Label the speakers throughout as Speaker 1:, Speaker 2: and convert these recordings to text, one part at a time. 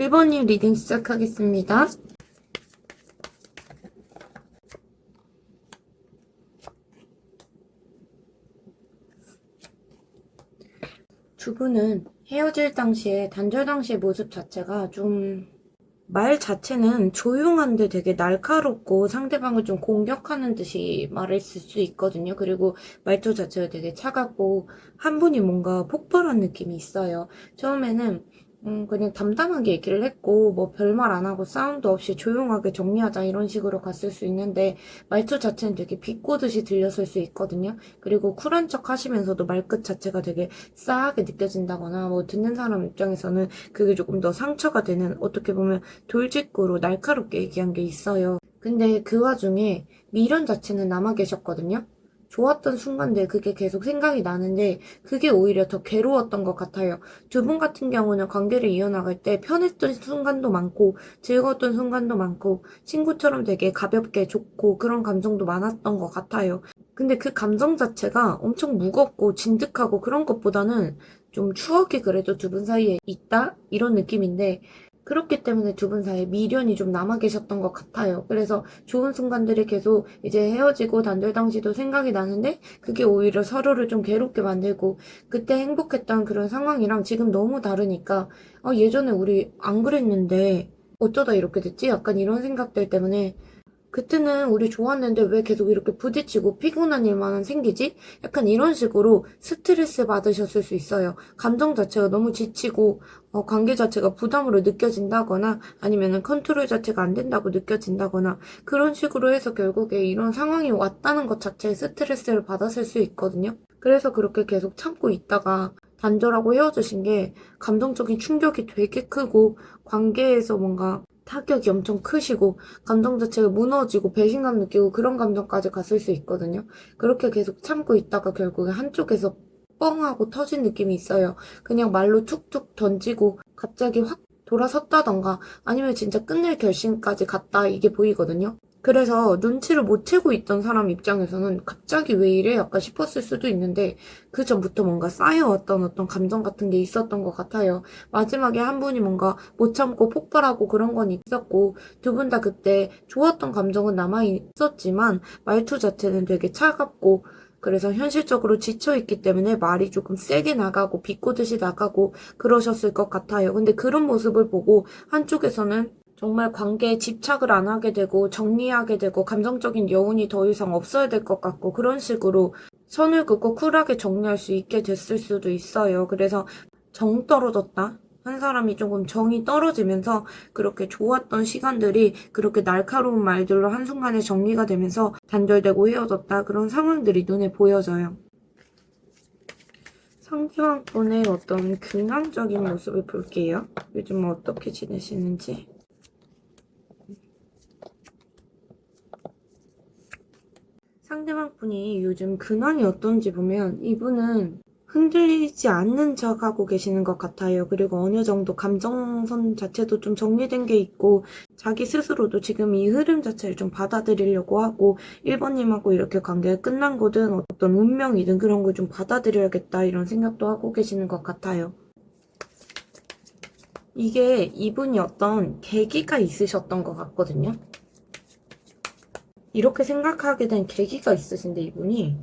Speaker 1: 1번님 리딩 시작하겠습니다. 두 분은 헤어질 당시에, 단절 당시의 모습 자체가 말 자체는 조용한데 되게 날카롭고 상대방을 좀 공격하는 듯이 말했을 수 있거든요. 그리고 말투 자체가 되게 차갑고 한 분이 뭔가 폭발한 느낌이 있어요. 처음에는 그냥 담담하게 얘기를 했고 뭐 별말 안 하고 싸움도 없이 조용하게 정리하자 이런 식으로 갔을 수 있는데 말투 자체는 되게 비꼬듯이 들렸을 수 있거든요. 그리고 쿨한 척 하시면서도 말끝 자체가 되게 싸하게 느껴진다거나 뭐 듣는 사람 입장에서는 그게 조금 더 상처가 되는, 어떻게 보면 돌직구로 날카롭게 얘기한 게 있어요. 근데 그 와중에 미련 자체는 남아 계셨거든요. 좋았던 순간들 그게 계속 생각이 나는데 그게 오히려 더 괴로웠던 것 같아요. 두 분 같은 경우는 관계를 이어나갈 때 편했던 순간도 많고 즐거웠던 순간도 많고 친구처럼 되게 가볍게 좋고 그런 감정도 많았던 것 같아요. 근데 그 감정 자체가 엄청 무겁고 진득하고 그런 것보다는 좀 추억이 그래도 두 분 사이에 있다? 이런 느낌인데 그렇기 때문에 두 분 사이에 미련이 좀 남아 계셨던 것 같아요. 그래서 좋은 순간들이 계속 이제 헤어지고 단절 당시도 생각이 나는데 그게 오히려 서로를 좀 괴롭게 만들고 그때 행복했던 그런 상황이랑 지금 너무 다르니까 예전에 우리 안 그랬는데 어쩌다 이렇게 됐지? 약간 이런 생각들 때문에 그때는 우리 좋았는데 왜 계속 이렇게 부딪히고 피곤한 일만 생기지? 약간 이런 식으로 스트레스 받으셨을 수 있어요. 감정 자체가 너무 지치고 관계 자체가 부담으로 느껴진다거나 아니면은 컨트롤 자체가 안 된다고 느껴진다거나 그런 식으로 해서 결국에 이런 상황이 왔다는 것 자체에 스트레스를 받았을 수 있거든요. 그래서 그렇게 계속 참고 있다가 단절하고 헤어지신 게 감정적인 충격이 되게 크고 관계에서 뭔가 타격이 엄청 크시고 감정 자체가 무너지고 배신감 느끼고 그런 감정까지 갔을 수 있거든요. 그렇게 계속 참고 있다가 결국에 한쪽에서 뻥 하고 터진 느낌이 있어요. 그냥 말로 툭툭 던지고 갑자기 확 돌아섰다던가 아니면 진짜 끝낼 결심까지 갔다 이게 보이거든요. 그래서 눈치를 못 채고 있던 사람 입장에서는 갑자기 왜 이래? 약간 싶었을 수도 있는데 그 전부터 뭔가 쌓여왔던 어떤 감정 같은 게 있었던 것 같아요. 마지막에 한 분이 뭔가 못 참고 폭발하고 그런 건 있었고 두 분 다 그때 좋았던 감정은 남아있었지만 말투 자체는 되게 차갑고 그래서 현실적으로 지쳐있기 때문에 말이 조금 세게 나가고 비꼬듯이 나가고 그러셨을 것 같아요. 근데 그런 모습을 보고 한쪽에서는 정말 관계에 집착을 안 하게 되고 정리하게 되고 감정적인 여운이 더 이상 없어야 될 것 같고 그런 식으로 선을 긋고 쿨하게 정리할 수 있게 됐을 수도 있어요. 그래서 정 떨어졌다. 한 사람이 조금 정이 떨어지면서 그렇게 좋았던 시간들이 그렇게 날카로운 말들로 한순간에 정리가 되면서 단절되고 헤어졌다. 그런 상황들이 눈에 보여져요. 상대방 분의 어떤 근황적인 모습을 볼게요. 요즘 어떻게 지내시는지. 상대방 분이 요즘 근황이 어떤지 보면 이분은 흔들리지 않는 척 하고 계시는 것 같아요. 그리고 어느 정도 감정선 자체도 좀 정리된 게 있고 자기 스스로도 지금 이 흐름 자체를 좀 받아들이려고 하고 1번님하고 이렇게 관계가 끝난 거든 어떤 운명이든 그런 걸 좀 받아들여야겠다 이런 생각도 하고 계시는 것 같아요. 이게 이분이 어떤 계기가 있으셨던 것 같거든요. 이렇게 생각하게 된 계기가 있으신데 이분이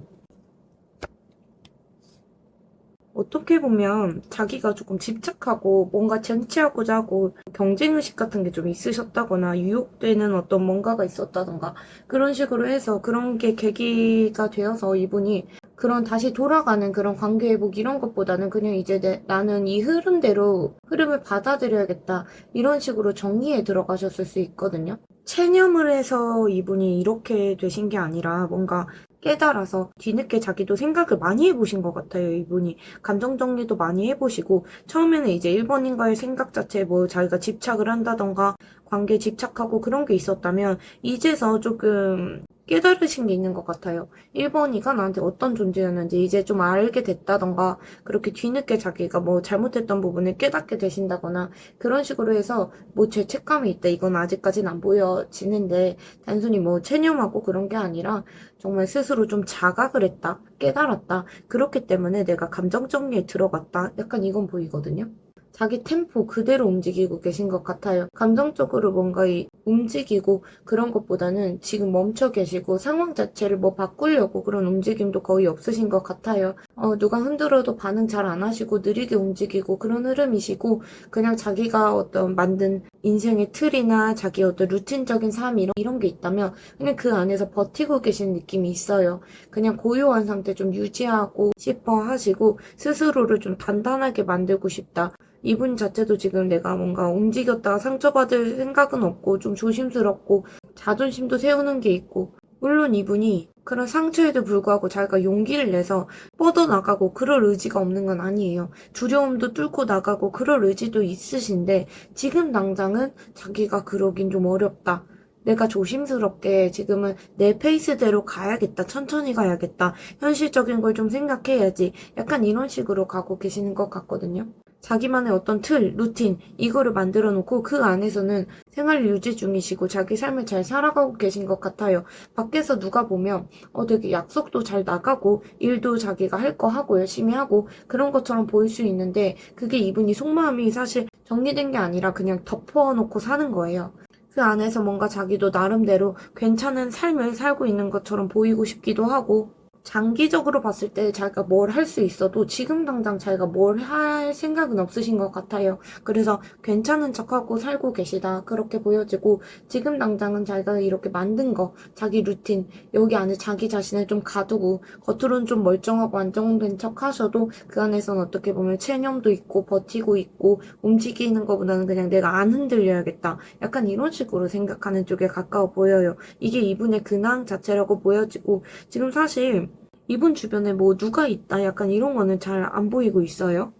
Speaker 1: 어떻게 보면 자기가 조금 집착하고 뭔가 쟁취하고자 하고 경쟁의식 같은 게 좀 있으셨다거나 유혹되는 어떤 뭔가가 있었다던가 그런 식으로 해서 그런 게 계기가 되어서 이분이 그런 다시 돌아가는 그런 관계 회복 이런 것보다는 그냥 이제 나는 이 흐름대로 흐름을 받아들여야겠다 이런 식으로 정리에 들어가셨을 수 있거든요. 체념을 해서 이분이 이렇게 되신 게 아니라 뭔가 깨달아서 뒤늦게 자기도 생각을 많이 해보신 것 같아요, 이분이. 감정 정리도 많이 해보시고, 처음에는 이제 1번인가의 생각 자체에 뭐 자기가 집착을 한다던가, 관계에 집착하고 그런 게 있었다면, 이제서 조금 깨달으신 게 있는 것 같아요. 1번이가 나한테 어떤 존재였는지 이제 좀 알게 됐다던가, 그렇게 뒤늦게 자기가 뭐 잘못했던 부분을 깨닫게 되신다거나, 그런 식으로 해서 뭐 죄책감이 있다, 이건 아직까지는 안 보여지는데, 단순히 뭐 체념하고 그런 게 아니라, 정말 스스로 좀 자각을 했다, 깨달았다. 그렇기 때문에 내가 감정 정리에 들어갔다. 약간 이건 보이거든요. 자기 템포 그대로 움직이고 계신 것 같아요. 감정적으로 뭔가 움직이고 그런 것보다는 지금 멈춰 계시고 상황 자체를 뭐 바꾸려고 그런 움직임도 거의 없으신 것 같아요. 누가 흔들어도 반응 잘 안 하시고 느리게 움직이고 그런 흐름이시고 그냥 자기가 어떤 만든 인생의 틀이나 자기 어떤 루틴적인 삶 이런 게 있다면 그냥 그 안에서 버티고 계신 느낌이 있어요. 그냥 고요한 상태 좀 유지하고 싶어 하시고 스스로를 좀 단단하게 만들고 싶다. 이분 자체도 지금 내가 뭔가 움직였다가 상처받을 생각은 없고 좀 조심스럽고 자존심도 세우는 게 있고 물론 이분이 그런 상처에도 불구하고 자기가 용기를 내서 뻗어나가고 그럴 의지가 없는 건 아니에요. 두려움도 뚫고 나가고 그럴 의지도 있으신데 지금 당장은 자기가 그러긴 좀 어렵다. 내가 조심스럽게 지금은 내 페이스대로 가야겠다. 천천히 가야겠다. 현실적인 걸 좀 생각해야지. 약간 이런 식으로 가고 계시는 것 같거든요. 자기만의 어떤 틀, 루틴, 이거를 만들어 놓고 그 안에서는 생활 유지 중이시고 자기 삶을 잘 살아가고 계신 것 같아요. 밖에서 누가 보면 되게 약속도 잘 나가고 일도 자기가 할 거 하고 열심히 하고 그런 것처럼 보일 수 있는데 그게 이분이 속마음이 사실 정리된 게 아니라 그냥 덮어놓고 사는 거예요. 그 안에서 뭔가 자기도 나름대로 괜찮은 삶을 살고 있는 것처럼 보이고 싶기도 하고 장기적으로 봤을 때 자기가 뭘 할 수 있어도 지금 당장 자기가 뭘 할 생각은 없으신 것 같아요. 그래서 괜찮은 척하고 살고 계시다. 그렇게 보여지고 지금 당장은 자기가 이렇게 만든 거, 자기 루틴, 여기 안에 자기 자신을 좀 가두고 겉으로는 좀 멀쩡하고 안정된 척 하셔도 그 안에서는 어떻게 보면 체념도 있고 버티고 있고 움직이는 것보다는 그냥 내가 안 흔들려야겠다. 약간 이런 식으로 생각하는 쪽에 가까워 보여요. 이게 이분의 근황 자체라고 보여지고 지금 사실 이분 주변에 뭐 누가 있다 약간 이런 거는 잘 안 보이고 있어요.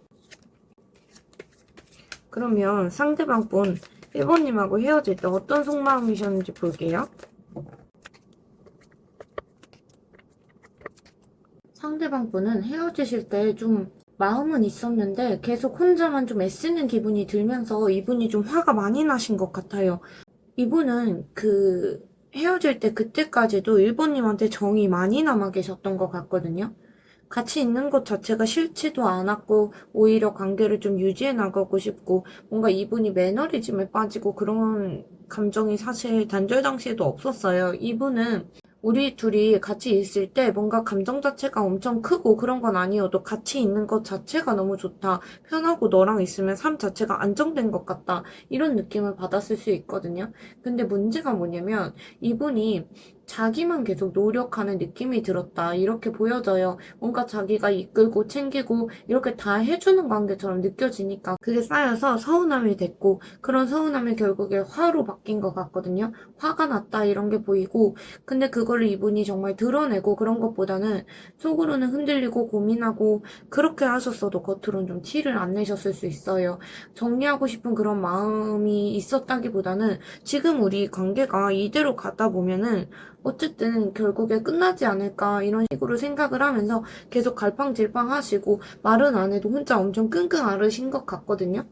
Speaker 1: 그러면 상대방 분 1번님하고 헤어질 때 어떤 속마음이셨는지 볼게요. 상대방 분은 헤어지실 때 좀 마음은 있었는데 계속 혼자만 좀 애쓰는 기분이 들면서 이분이 좀 화가 많이 나신 것 같아요. 이분은 헤어질 때 그때까지도 1번님한테 정이 많이 남아 계셨던 것 같거든요. 같이 있는 것 자체가 싫지도 않았고 오히려 관계를 좀 유지해 나가고 싶고 뭔가 이분이 매너리즘에 빠지고 그런 감정이 사실 단절 당시에도 없었어요. 이분은 우리 둘이 같이 있을 때 뭔가 감정 자체가 엄청 크고 그런 건 아니어도 같이 있는 것 자체가 너무 좋다. 편하고 너랑 있으면 삶 자체가 안정된 것 같다. 이런 느낌을 받았을 수 있거든요. 근데 문제가 뭐냐면 이분이 자기만 계속 노력하는 느낌이 들었다. 이렇게 보여져요. 뭔가 자기가 이끌고 챙기고 이렇게 다 해주는 관계처럼 느껴지니까 그게 쌓여서 서운함이 됐고 그런 서운함이 결국에 화로 바뀐 것 같거든요. 화가 났다 이런 게 보이고 근데 그거를 이분이 정말 드러내고 그런 것보다는 속으로는 흔들리고 고민하고 그렇게 하셨어도 겉으로는 좀 티를 안 내셨을 수 있어요. 정리하고 싶은 그런 마음이 있었다기보다는 지금 우리 관계가 이대로 가다 보면은 어쨌든 결국에 끝나지 않을까 이런 식으로 생각을 하면서 계속 갈팡질팡 하시고 말은 안 해도 혼자 엄청 끙끙 앓으신 것 같거든요.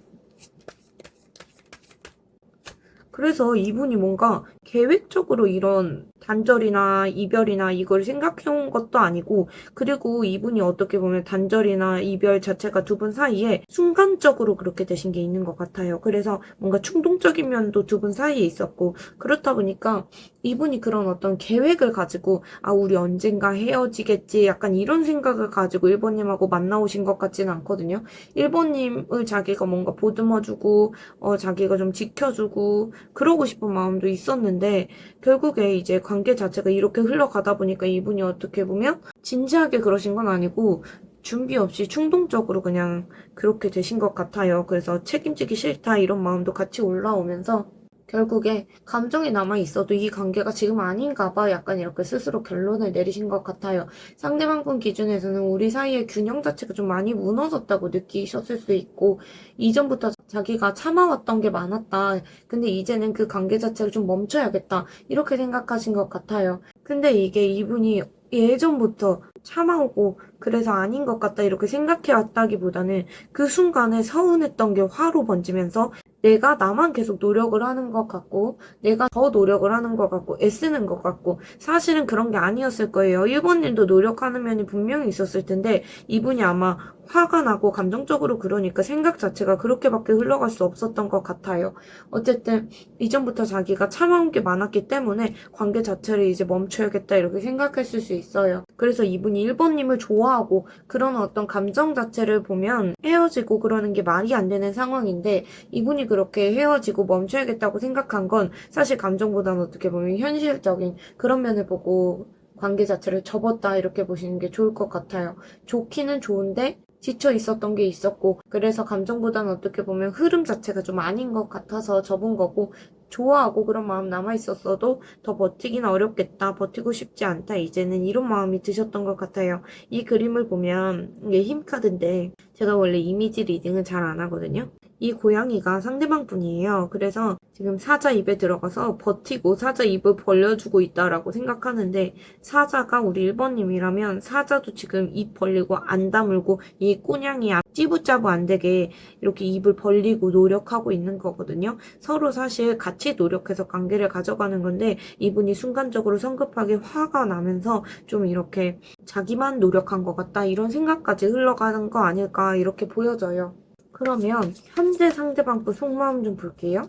Speaker 1: 그래서 이분이 뭔가 계획적으로 이런 단절이나 이별이나 이걸 생각해온 것도 아니고, 그리고 이분이 어떻게 보면 단절이나 이별 자체가 두 분 사이에 순간적으로 그렇게 되신 게 있는 것 같아요. 그래서 뭔가 충동적인 면도 두 분 사이에 있었고, 그렇다 보니까 이분이 그런 어떤 계획을 가지고, 우리 언젠가 헤어지겠지, 약간 이런 생각을 가지고 1번님하고 만나오신 것 같지는 않거든요. 1번님을 자기가 뭔가 보듬어주고, 자기가 좀 지켜주고, 그러고 싶은 마음도 있었는데 결국에 이제 관계 자체가 이렇게 흘러가다 보니까 이분이 어떻게 보면 진지하게 그러신 건 아니고 준비 없이 충동적으로 그냥 그렇게 되신 것 같아요. 그래서 책임지기 싫다 이런 마음도 같이 올라오면서 결국에 감정이 남아 있어도 이 관계가 지금 아닌가 봐 약간 이렇게 스스로 결론을 내리신 것 같아요. 상대방분 기준에서는 우리 사이의 균형 자체가 좀 많이 무너졌다고 느끼셨을 수 있고 이전부터 자기가 참아왔던 게 많았다. 근데 이제는 그 관계 자체를 좀 멈춰야겠다. 이렇게 생각하신 것 같아요. 근데 이게 이분이 예전부터 참아오고 그래서 아닌 것 같다 이렇게 생각해 왔다기보다는 그 순간에 서운했던 게 화로 번지면서 내가 나만 계속 노력을 하는 것 같고, 내가 더 노력을 하는 것 같고, 애쓰는 것 같고, 사실은 그런 게 아니었을 거예요. 1번님도 노력하는 면이 분명히 있었을 텐데, 이분이 아마 화가 나고 감정적으로 그러니까 생각 자체가 그렇게밖에 흘러갈 수 없었던 것 같아요. 어쨌든 이전부터 자기가 참아온 게 많았기 때문에 관계 자체를 이제 멈춰야겠다 이렇게 생각했을 수 있어요. 그래서 이분이 1번님을 좋아하고 그런 어떤 감정 자체를 보면 헤어지고 그러는 게 말이 안 되는 상황인데, 이분이 그렇게 헤어지고 멈춰야겠다고 생각한 건 사실 감정보다는 어떻게 보면 현실적인 그런 면을 보고 관계 자체를 접었다 이렇게 보시는 게 좋을 것 같아요. 좋기는 좋은데 지쳐 있었던 게 있었고, 그래서 감정보다는 어떻게 보면 흐름 자체가 좀 아닌 것 같아서 접은 거고, 좋아하고 그런 마음 남아 있었어도 더 버티긴 어렵겠다, 버티고 싶지 않다, 이제는 이런 마음이 드셨던 것 같아요. 이 그림을 보면 이게 힘 카드인데, 제가 원래 이미지 리딩은 잘 안 하거든요. 이 고양이가 상대방 분이에요. 그래서 지금 사자 입에 들어가서 버티고 사자 입을 벌려주고 있다라고 생각하는데, 사자가 우리 1번님이라면 사자도 지금 입 벌리고 안 다물고 이 꼬냥이 찌부짜부 안 되게 이렇게 입을 벌리고 노력하고 있는 거거든요. 서로 사실 같이 노력해서 관계를 가져가는 건데, 이분이 순간적으로 성급하게 화가 나면서 좀 이렇게 자기만 노력한 것 같다 이런 생각까지 흘러가는 거 아닐까 이렇게 보여져요. 그러면 현재 상대방 분 속마음 좀 볼게요.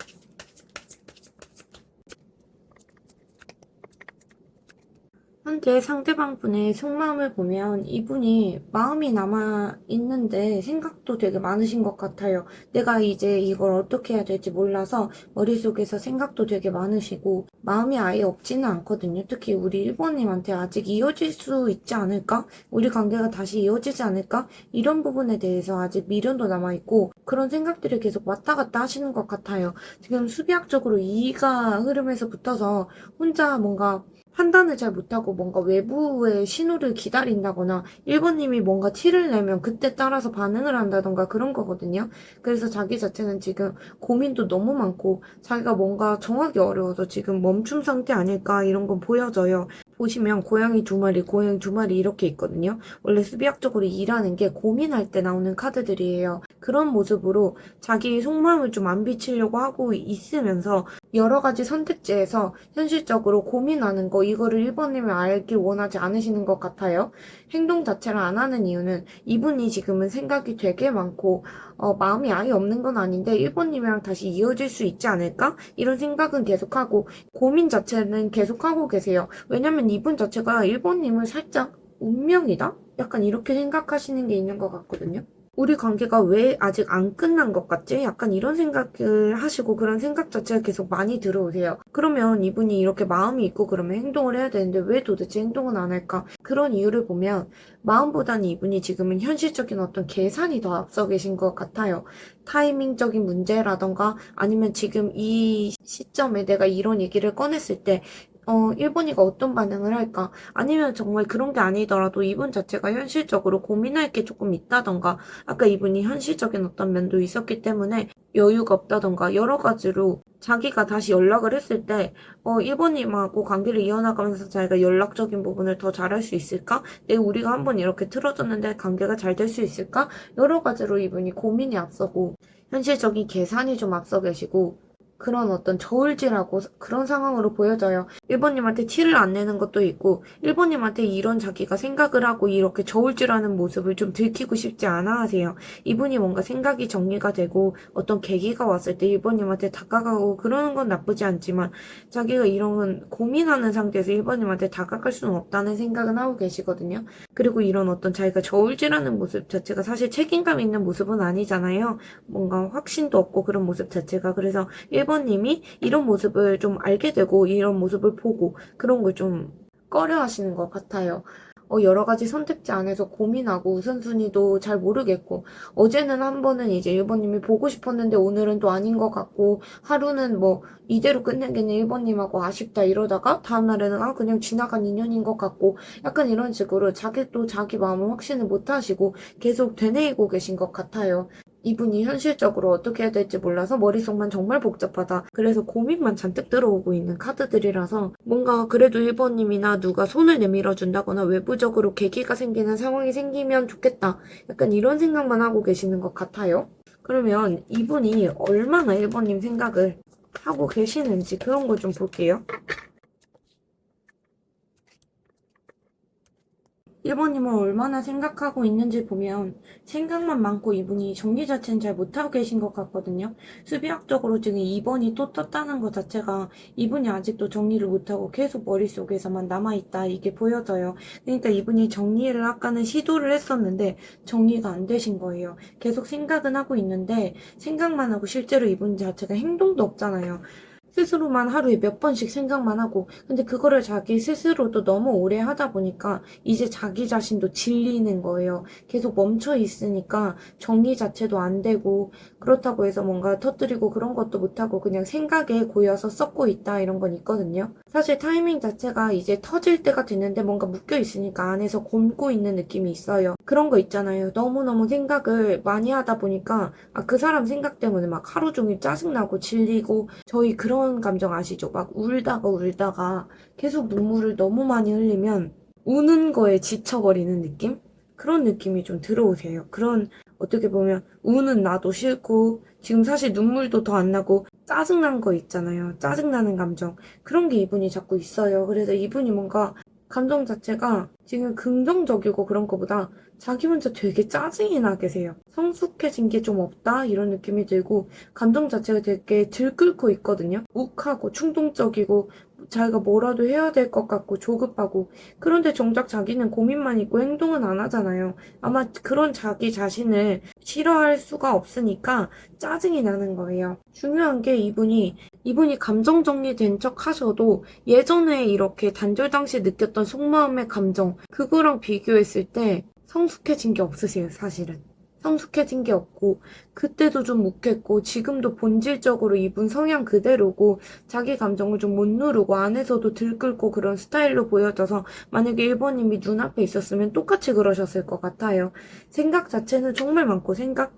Speaker 1: 현재 상대방 분의 속마음을 보면 이분이 마음이 남아있는데 생각도 되게 많으신 것 같아요. 내가 이제 이걸 어떻게 해야 될지 몰라서 머릿속에서 생각도 되게 많으시고, 마음이 아예 없지는 않거든요. 특히 우리 1번님한테 아직 이어질 수 있지 않을까? 우리 관계가 다시 이어지지 않을까? 이런 부분에 대해서 아직 미련도 남아있고, 그런 생각들을 계속 왔다 갔다 하시는 것 같아요. 지금 수비학적으로 이가 흐름에서 붙어서 혼자 뭔가 판단을 잘 못하고 뭔가 외부의 신호를 기다린다거나 1번님이 뭔가 티를 내면 그때 따라서 반응을 한다던가 그런 거거든요. 그래서 자기 자체는 지금 고민도 너무 많고 자기가 뭔가 정하기 어려워서 지금 멈춤 상태 아닐까 이런 건 보여져요. 보시면 고양이 두 마리, 고양이 두 마리 이렇게 있거든요. 원래 수비학적으로 이라는 게 고민할 때 나오는 카드들이에요. 그런 모습으로 자기 속마음을 좀 안 비치려고 하고 있으면서 여러 가지 선택지에서 현실적으로 고민하는 거, 이거를 1번님이 알길 원하지 않으시는 것 같아요. 행동 자체를 안 하는 이유는 이분이 지금은 생각이 되게 많고 마음이 아예 없는 건 아닌데 1번님이랑 다시 이어질 수 있지 않을까? 이런 생각은 계속하고 고민 자체는 계속하고 계세요. 왜냐면 이분 자체가 1번님을 살짝 운명이다? 약간 이렇게 생각하시는 게 있는 것 같거든요. 우리 관계가 왜 아직 안 끝난 것 같지? 약간 이런 생각을 하시고 그런 생각 자체가 계속 많이 들어오세요. 그러면 이분이 이렇게 마음이 있고 그러면 행동을 해야 되는데 왜 도대체 행동은 안 할까? 그런 이유를 보면 마음보다는 이분이 지금은 현실적인 어떤 계산이 더 앞서 계신 것 같아요. 타이밍적인 문제라던가 아니면 지금 이 시점에 내가 이런 얘기를 꺼냈을 때 일본이가 어떤 반응을 할까? 아니면 정말 그런 게 아니더라도 이분 자체가 현실적으로 고민할 게 조금 있다던가, 아까 이분이 현실적인 어떤 면도 있었기 때문에 여유가 없다던가, 여러 가지로 자기가 다시 연락을 했을 때, 일본님하고 관계를 이어나가면서 자기가 연락적인 부분을 더 잘할 수 있을까? 우리가 한번 이렇게 틀어줬는데 관계가 잘 될 수 있을까? 여러 가지로 이분이 고민이 앞서고, 현실적인 계산이 좀 앞서 계시고, 그런 어떤 저울질하고 그런 상황으로 보여져요. 1번님한테 티를 안 내는 것도 있고 1번님한테 이런 자기가 생각을 하고 이렇게 저울질하는 모습을 좀 들키고 싶지 않아 하세요. 이분이 뭔가 생각이 정리가 되고 어떤 계기가 왔을 때 1번님한테 다가가고 그러는 건 나쁘지 않지만 자기가 이런 고민하는 상태에서 1번님한테 다가갈 수는 없다는 생각은 하고 계시거든요. 그리고 이런 어떤 자기가 저울질하는 모습 자체가 사실 책임감 있는 모습은 아니잖아요. 뭔가 확신도 없고 그런 모습 자체가. 그래서 1번님이 이런 모습을 좀 알게 되고 이런 모습을 보고 그런 걸 좀 꺼려 하시는 것 같아요. 여러 가지 선택지 안에서 고민하고 우선순위도 잘 모르겠고, 어제는 한 번은 이제 1번님이 보고 싶었는데 오늘은 또 아닌 것 같고, 하루는 뭐 이대로 끝내기는 1번님하고 아쉽다 이러다가 다음날에는 그냥 지나간 인연인 것 같고, 약간 이런 식으로 자기 마음을 확신을 못 하시고 계속 되뇌이고 계신 것 같아요. 이분이 현실적으로 어떻게 해야 될지 몰라서 머릿속만 정말 복잡하다. 그래서 고민만 잔뜩 들어오고 있는 카드들이라서 뭔가 그래도 1번님이나 누가 손을 내밀어 준다거나 외부적으로 계기가 생기는 상황이 생기면 좋겠다. 약간 이런 생각만 하고 계시는 것 같아요. 그러면 이분이 얼마나 1번님 생각을 하고 계시는지 그런 걸 좀 볼게요. 1번님은 얼마나 생각하고 있는지 보면 생각만 많고 이분이 정리 자체는 잘 못하고 계신 것 같거든요. 수비학적으로 지금 2번이 또 떴다는 것 자체가 이분이 아직도 정리를 못하고 계속 머릿속에서만 남아있다 이게 보여져요. 그러니까 이분이 정리를 아까는 시도를 했었는데 정리가 안 되신 거예요. 계속 생각은 하고 있는데 생각만 하고 실제로 이분 자체가 행동도 없잖아요. 스스로만 하루에 몇 번씩 생각만 하고 근데 그거를 자기 스스로도 너무 오래 하다 보니까 이제 자기 자신도 질리는 거예요. 계속 멈춰 있으니까 정리 자체도 안 되고 그렇다고 해서 뭔가 터뜨리고 그런 것도 못하고 그냥 생각에 고여서 썩고 있다 이런 건 있거든요. 사실 타이밍 자체가 이제 터질 때가 됐는데 뭔가 묶여 있으니까 안에서 곪고 있는 느낌이 있어요. 그런 거 있잖아요. 너무너무 생각을 많이 하다 보니까 그 사람 생각 때문에 막 하루 종일 짜증나고 질리고 저희 그런 감정 아시죠? 막 울다가 계속 눈물을 너무 많이 흘리면 우는 거에 지쳐버리는 느낌? 그런 느낌이 좀 들어오세요. 그런 어떻게 보면 우는 나도 싫고 지금 사실 눈물도 더 안 나고 짜증난 거 있잖아요. 짜증나는 감정. 그런 게 이분이 자꾸 있어요. 그래서 이분이 뭔가 감정 자체가 지금 긍정적이고 그런 거보다 자기 혼자 되게 짜증이 나 계세요. 성숙해진 게 좀 없다? 이런 느낌이 들고 감정 자체가 되게 들끓고 있거든요. 욱하고 충동적이고 자기가 뭐라도 해야 될 것 같고 조급하고 그런데 정작 자기는 고민만 있고 행동은 안 하잖아요. 아마 그런 자기 자신을 싫어할 수가 없으니까 짜증이 나는 거예요. 중요한 게 이분이 감정 정리된 척 하셔도 예전에 이렇게 단절 당시 느꼈던 속마음의 감정 그거랑 비교했을 때 성숙해진 게 없으세요, 사실은. 성숙해진 게 없고 그때도 좀 묵했고 지금도 본질적으로 이분 성향 그대로고 자기 감정을 좀 못 누르고 안에서도 들끓고 그런 스타일로 보여져서 만약에 1번님이 눈앞에 있었으면 똑같이 그러셨을 것 같아요. 생각 자체는 정말 많고 생각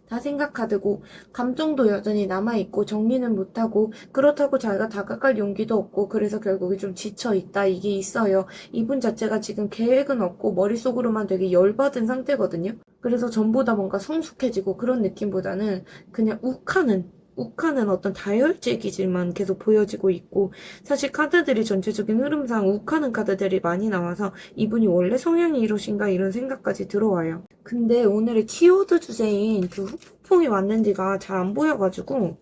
Speaker 1: 다 생각하고 감정도 여전히 남아있고 정리는 못하고 그렇다고 자기가 다가갈 용기도 없고 그래서 결국에 좀 지쳐있다 이게 있어요. 이분 자체가 지금 계획은 없고 머릿속으로만 되게 열받은 상태거든요. 그래서 전보다 뭔가 성숙해지고 그런 느낌보다는 그냥 욱하는 어떤 다혈질 기질만 계속 보여지고 있고 사실 카드들이 전체적인 흐름상 욱하는 카드들이 많이 나와서 이분이 원래 성향이 이러신가 이런 생각까지 들어와요. 근데 오늘의 키워드 주제인 그 후폭풍이 왔는지가 잘 안 보여가지고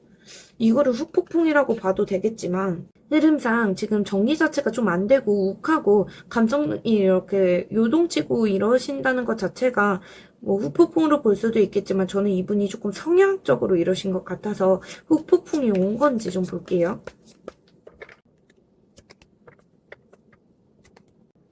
Speaker 1: 이거를 후폭풍이라고 봐도 되겠지만 흐름상 지금 정리 자체가 좀 안 되고 욱하고 감정이 이렇게 요동치고 이러신다는 것 자체가 뭐 후폭풍으로 볼 수도 있겠지만 저는 이분이 조금 성향적으로 이러신 것 같아서 후폭풍이 온 건지 좀 볼게요.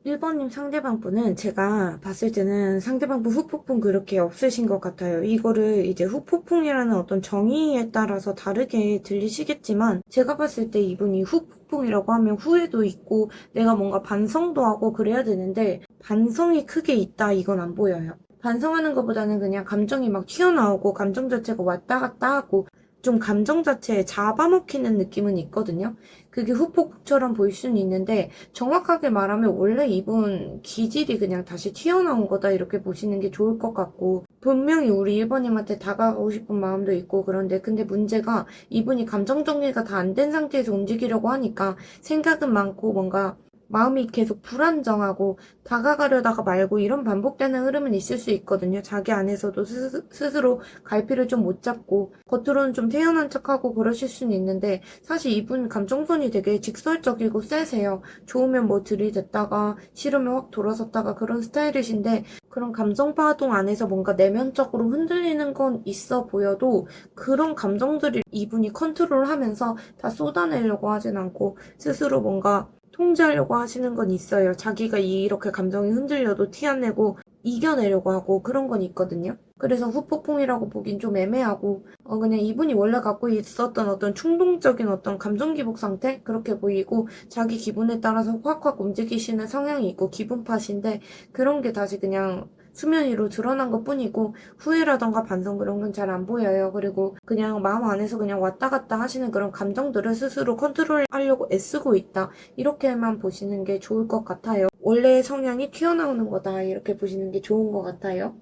Speaker 1: 1번님 상대방 분은 제가 봤을 때는 상대방 분 후폭풍 그렇게 없으신 것 같아요. 이거를 이제 후폭풍이라는 어떤 정의에 따라서 다르게 들리시겠지만 제가 봤을 때 이분이 후폭풍이라고 하면 후회도 있고 내가 뭔가 반성도 하고 그래야 되는데 반성이 크게 있다 이건 안 보여요. 반성하는 것보다는 그냥 감정이 막 튀어나오고 감정 자체가 왔다 갔다 하고 좀 감정 자체에 잡아먹히는 느낌은 있거든요. 그게 후폭풍처럼 보일 수는 있는데 정확하게 말하면 원래 이분 기질이 그냥 다시 튀어나온 거다 이렇게 보시는 게 좋을 것 같고 분명히 우리 1번님한테 다가가고 싶은 마음도 있고 그런데 근데 문제가 이분이 감정 정리가 다 안 된 상태에서 움직이려고 하니까 생각은 많고 뭔가 마음이 계속 불안정하고 다가가려다가 말고 이런 반복되는 흐름은 있을 수 있거든요. 자기 안에서도 스스로 갈피를 좀 못 잡고 겉으로는 좀 태연한 척하고 그러실 수는 있는데 사실 이분 감정선이 되게 직설적이고 세세요. 좋으면 뭐 들이댔다가 싫으면 확 돌아섰다가 그런 스타일이신데 그런 감정 파동 안에서 뭔가 내면적으로 흔들리는 건 있어 보여도 그런 감정들을 이분이 컨트롤하면서 다 쏟아내려고 하진 않고 스스로 뭔가 통제하려고 하시는 건 있어요. 자기가 이렇게 감정이 흔들려도 티 안 내고 이겨내려고 하고 그런 건 있거든요. 그래서 후폭풍이라고 보긴 좀 애매하고 그냥 이분이 원래 갖고 있었던 어떤 충동적인 어떤 감정 기복 상태 그렇게 보이고 자기 기분에 따라서 확확 움직이시는 성향이 있고 기분파신데 그런 게 다시 그냥 수면 위로 드러난 것 뿐이고 후회라던가 반성 그런 건 잘 안 보여요. 그리고 그냥 마음 안에서 그냥 왔다 갔다 하시는 그런 감정들을 스스로 컨트롤하려고 애쓰고 있다. 이렇게만 보시는 게 좋을 것 같아요. 원래의 성향이 튀어나오는 거다. 이렇게 보시는 게 좋은 것 같아요.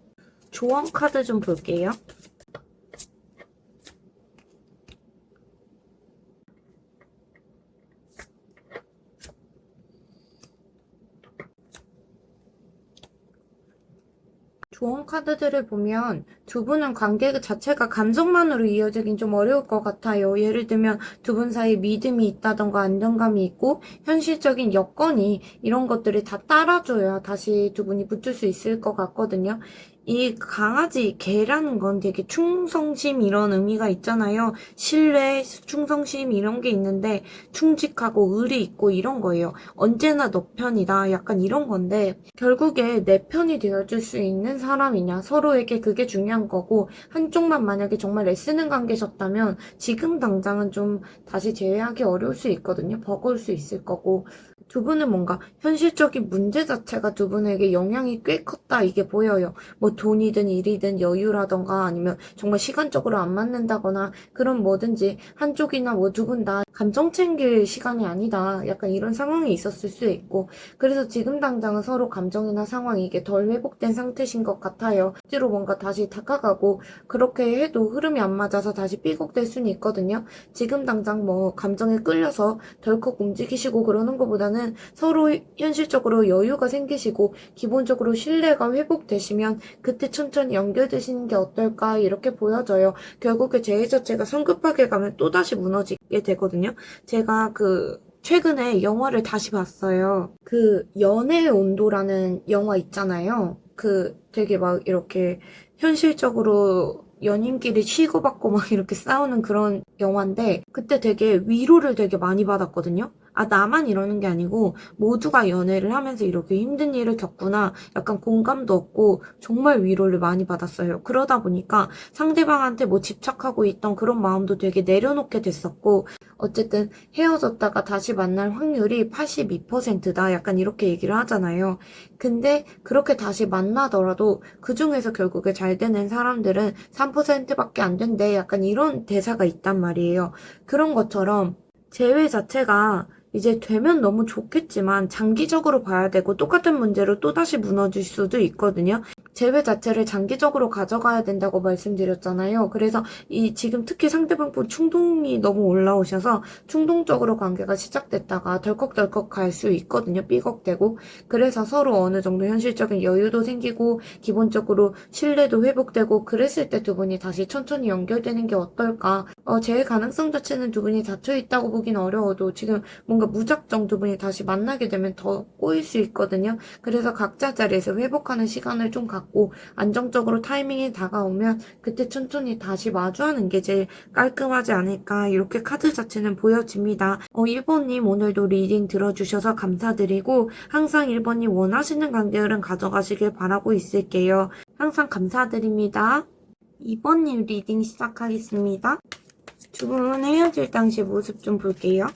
Speaker 1: 조언 카드 좀 볼게요. 조언 카드들을 보면 두 분은 관계 자체가 감정만으로 이어지긴 좀 어려울 것 같아요. 예를 들면 두 분 사이 믿음이 있다던가 안정감이 있고 현실적인 여건이 이런 것들이 다 따라줘야 다시 두 분이 붙을 수 있을 것 같거든요. 이 강아지 개라는 건 되게 충성심 이런 의미가 있잖아요. 신뢰, 충성심 이런 게 있는데 충직하고 의리 있고 이런 거예요. 언제나 너 편이다. 약간 이런 건데 결국에 내 편이 되어줄 수 있는 사람이냐 서로에게 그게 중요한 거고 한쪽만 만약에 정말 애쓰는 관계셨다면 지금 당장은 좀 다시 재회하기 어려울 수 있거든요. 버거울 수 있을 거고 두 분은 뭔가 현실적인 문제 자체가 두 분에게 영향이 꽤 컸다 이게 보여요. 뭐 돈이든 일이든 여유라던가 아니면 정말 시간적으로 안 맞는다거나 그런 뭐든지 한쪽이나 뭐 두 분 다 감정 챙길 시간이 아니다. 약간 이런 상황이 있었을 수 있고 그래서 지금 당장은 서로 감정이나 상황이 이게 덜 회복된 상태신 것 같아요. 실제로 뭔가 다시 다가가고 그렇게 해도 흐름이 안 맞아서 다시 삐걱될 수는 있거든요. 지금 당장 뭐 감정에 끌려서 덜컥 움직이시고 그러는 것보다는 서로 현실적으로 여유가 생기시고 기본적으로 신뢰가 회복되시면 그때 천천히 연결되시는 게 어떨까 이렇게 보여져요. 결국에 재회 자체가 성급하게 가면 또다시 무너지게 되거든요. 제가 최근에 영화를 다시 봤어요. 연애의 온도라는 영화 있잖아요. 되게 막 이렇게 현실적으로 연인끼리 치고받고 막 이렇게 싸우는 그런 영화인데 그때 되게 위로를 되게 많이 받았거든요. 아, 나만 이러는 게 아니고 모두가 연애를 하면서 이렇게 힘든 일을 겪구나. 약간 공감도 얻고 정말 위로를 많이 받았어요. 그러다 보니까 상대방한테 뭐 집착하고 있던 그런 마음도 되게 내려놓게 됐었고 어쨌든 헤어졌다가 다시 만날 확률이 82%다. 약간 이렇게 얘기를 하잖아요. 근데 그렇게 다시 만나더라도 그 중에서 결국에 잘 되는 사람들은 3%밖에 안 된대. 약간 이런 대사가 있단 말이에요. 그런 것처럼 재회 자체가 이제 되면 너무 좋겠지만 장기적으로 봐야 되고 똑같은 문제로 또다시 무너질 수도 있거든요. 재회 자체를 장기적으로 가져가야 된다고 말씀드렸잖아요. 그래서 지금 특히 상대방분 충동이 너무 올라오셔서 충동적으로 관계가 시작됐다가 덜컥덜컥 갈 수 있거든요. 삐걱대고. 그래서 서로 어느 정도 현실적인 여유도 생기고 기본적으로 신뢰도 회복되고 그랬을 때 두 분이 다시 천천히 연결되는 게 어떨까. 재회 가능성 자체는 두 분이 닫혀 있다고 보긴 어려워도 지금 뭔가 무작정 두 분이 다시 만나게 되면 더 꼬일 수 있거든요. 그래서 각자 자리에서 회복하는 시간을 좀 갖고 안정적으로 타이밍이 다가오면 그때 천천히 다시 마주하는 게 제일 깔끔하지 않을까 이렇게 카드 자체는 보여집니다. 1번님 오늘도 리딩 들어주셔서 감사드리고 항상 1번님 원하시는 관계를 가져가시길 바라고 있을게요. 항상 감사드립니다. 2번님 리딩 시작하겠습니다. 두 분 헤어질 당시 모습 좀 볼게요.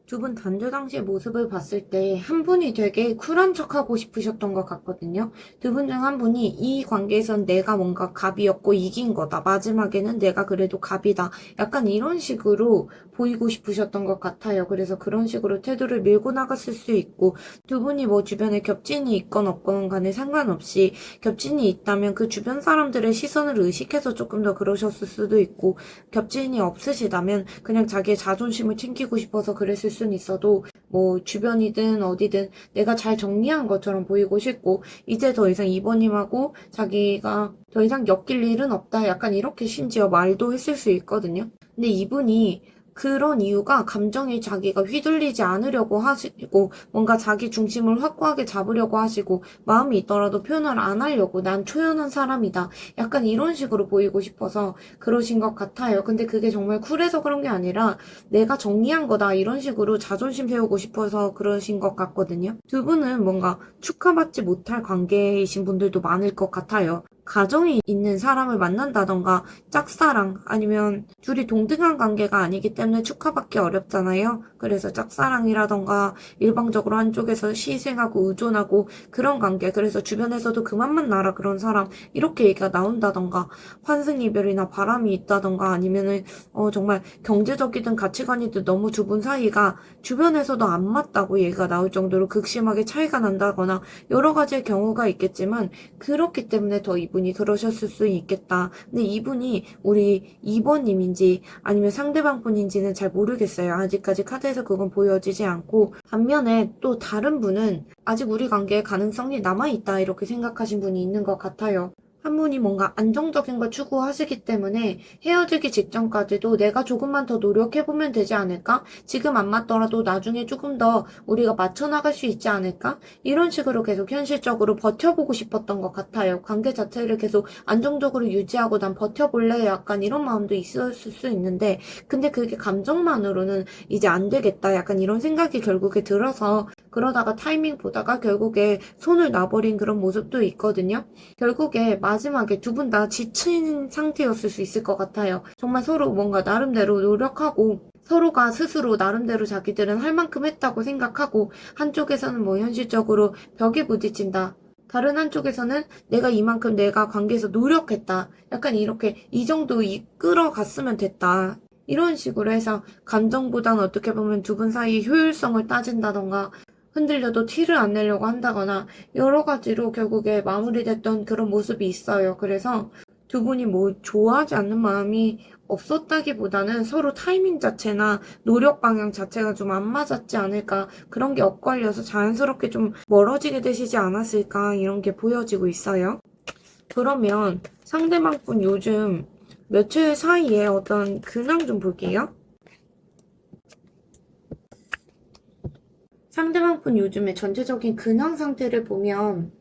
Speaker 1: 두 분 단절 당시의 모습을 봤을 때 한 분이 되게 쿨한 척하고 싶으셨던 것 같거든요. 두 분 중 한 분이 이 관계에선 내가 뭔가 갑이었고 이긴 거다. 마지막에는 내가 그래도 갑이다. 약간 이런 식으로 보이고 싶으셨던 것 같아요. 그래서 그런 식으로 태도를 밀고 나갔을 수 있고 두 분이 뭐 주변에 겹친이 있건 없건 간에 상관없이 겹친이 있다면 그 주변 사람들의 시선을 의식해서 조금 더 그러셨을 수도 있고 겹친이 없으시다면 그냥 자기의 자존심을 챙기고 싶어서 그랬을 수는 있어도 뭐 주변이든 어디든 내가 잘 정리한 것처럼 보이고 싶고 이제 더 이상 이번님하고 자기가 더 이상 엮일 일은 없다 약간 이렇게 심지어 말도 했을 수 있거든요. 근데 이분이 그런 이유가 감정에 자기가 휘둘리지 않으려고 하시고 뭔가 자기 중심을 확고하게 잡으려고 하시고 마음이 있더라도 표현을 안 하려고 난 초연한 사람이다. 약간 이런 식으로 보이고 싶어서 그러신 것 같아요. 근데 그게 정말 쿨해서 그런 게 아니라 내가 정리한 거다 이런 식으로 자존심 세우고 싶어서 그러신 것 같거든요. 두 분은 뭔가 축하받지 못할 관계이신 분들도 많을 것 같아요. 가정이 있는 사람을 만난다던가 짝사랑 아니면 둘이 동등한 관계가 아니기 때문에 축하받기 어렵잖아요. 그래서 짝사랑이라던가 일방적으로 한쪽에서 희생하고 의존하고 그런 관계, 그래서 주변에서도 그만 만나라 그런 사람, 이렇게 얘기가 나온다던가 환승이별이나 바람이 있다던가 아니면은 정말 경제적이든 가치관이든 너무 두 분 사이가 주변에서도 안 맞다고 얘기가 나올 정도로 극심하게 차이가 난다거나 여러 가지의 경우가 있겠지만 그렇기 때문에 더 이분이 그러셨을 수 있겠다. 근데 이분이 우리 2번님인지 아니면 상대방 분인지는 잘 모르겠어요. 아직까지 카드에서 그건 보여지지 않고, 반면에 또 다른 분은 아직 우리 관계에 가능성이 남아있다 이렇게 생각하신 분이 있는 것 같아요. 한 분이 뭔가 안정적인 걸 추구하시기 때문에 헤어지기 직전까지도 내가 조금만 더 노력해보면 되지 않을까? 지금 안 맞더라도 나중에 조금 더 우리가 맞춰나갈 수 있지 않을까? 이런 식으로 계속 현실적으로 버텨보고 싶었던 것 같아요. 관계 자체를 계속 안정적으로 유지하고 난 버텨볼래? 약간 이런 마음도 있었을 수 있는데, 근데 그게 감정만으로는 이제 안 되겠다. 약간 이런 생각이 결국에 들어서 그러다가 타이밍 보다가 결국에 손을 놔버린 그런 모습도 있거든요. 결국에 마지막에 두 분 다 지친 상태였을 수 있을 것 같아요. 정말 서로 뭔가 나름대로 노력하고 서로가 스스로 나름대로 자기들은 할 만큼 했다고 생각하고, 한쪽에서는 뭐 현실적으로 벽에 부딪힌다. 다른 한쪽에서는 내가 이만큼 내가 관계에서 노력했다. 약간 이렇게 이 정도 이끌어갔으면 됐다. 이런 식으로 해서 감정보다는 어떻게 보면 두 분 사이의 효율성을 따진다던가 흔들려도 티를 안 내려고 한다거나 여러 가지로 결국에 마무리됐던 그런 모습이 있어요. 그래서 두 분이 뭐 좋아하지 않는 마음이 없었다기보다는 서로 타이밍 자체나 노력 방향 자체가 좀 안 맞았지 않을까, 그런 게 엇갈려서 자연스럽게 좀 멀어지게 되시지 않았을까, 이런 게 보여지고 있어요. 그러면 상대방 분 요즘 며칠 사이에 어떤 근황 좀 볼게요. 상대방 분 요즘에 전체적인 근황 상태를 보면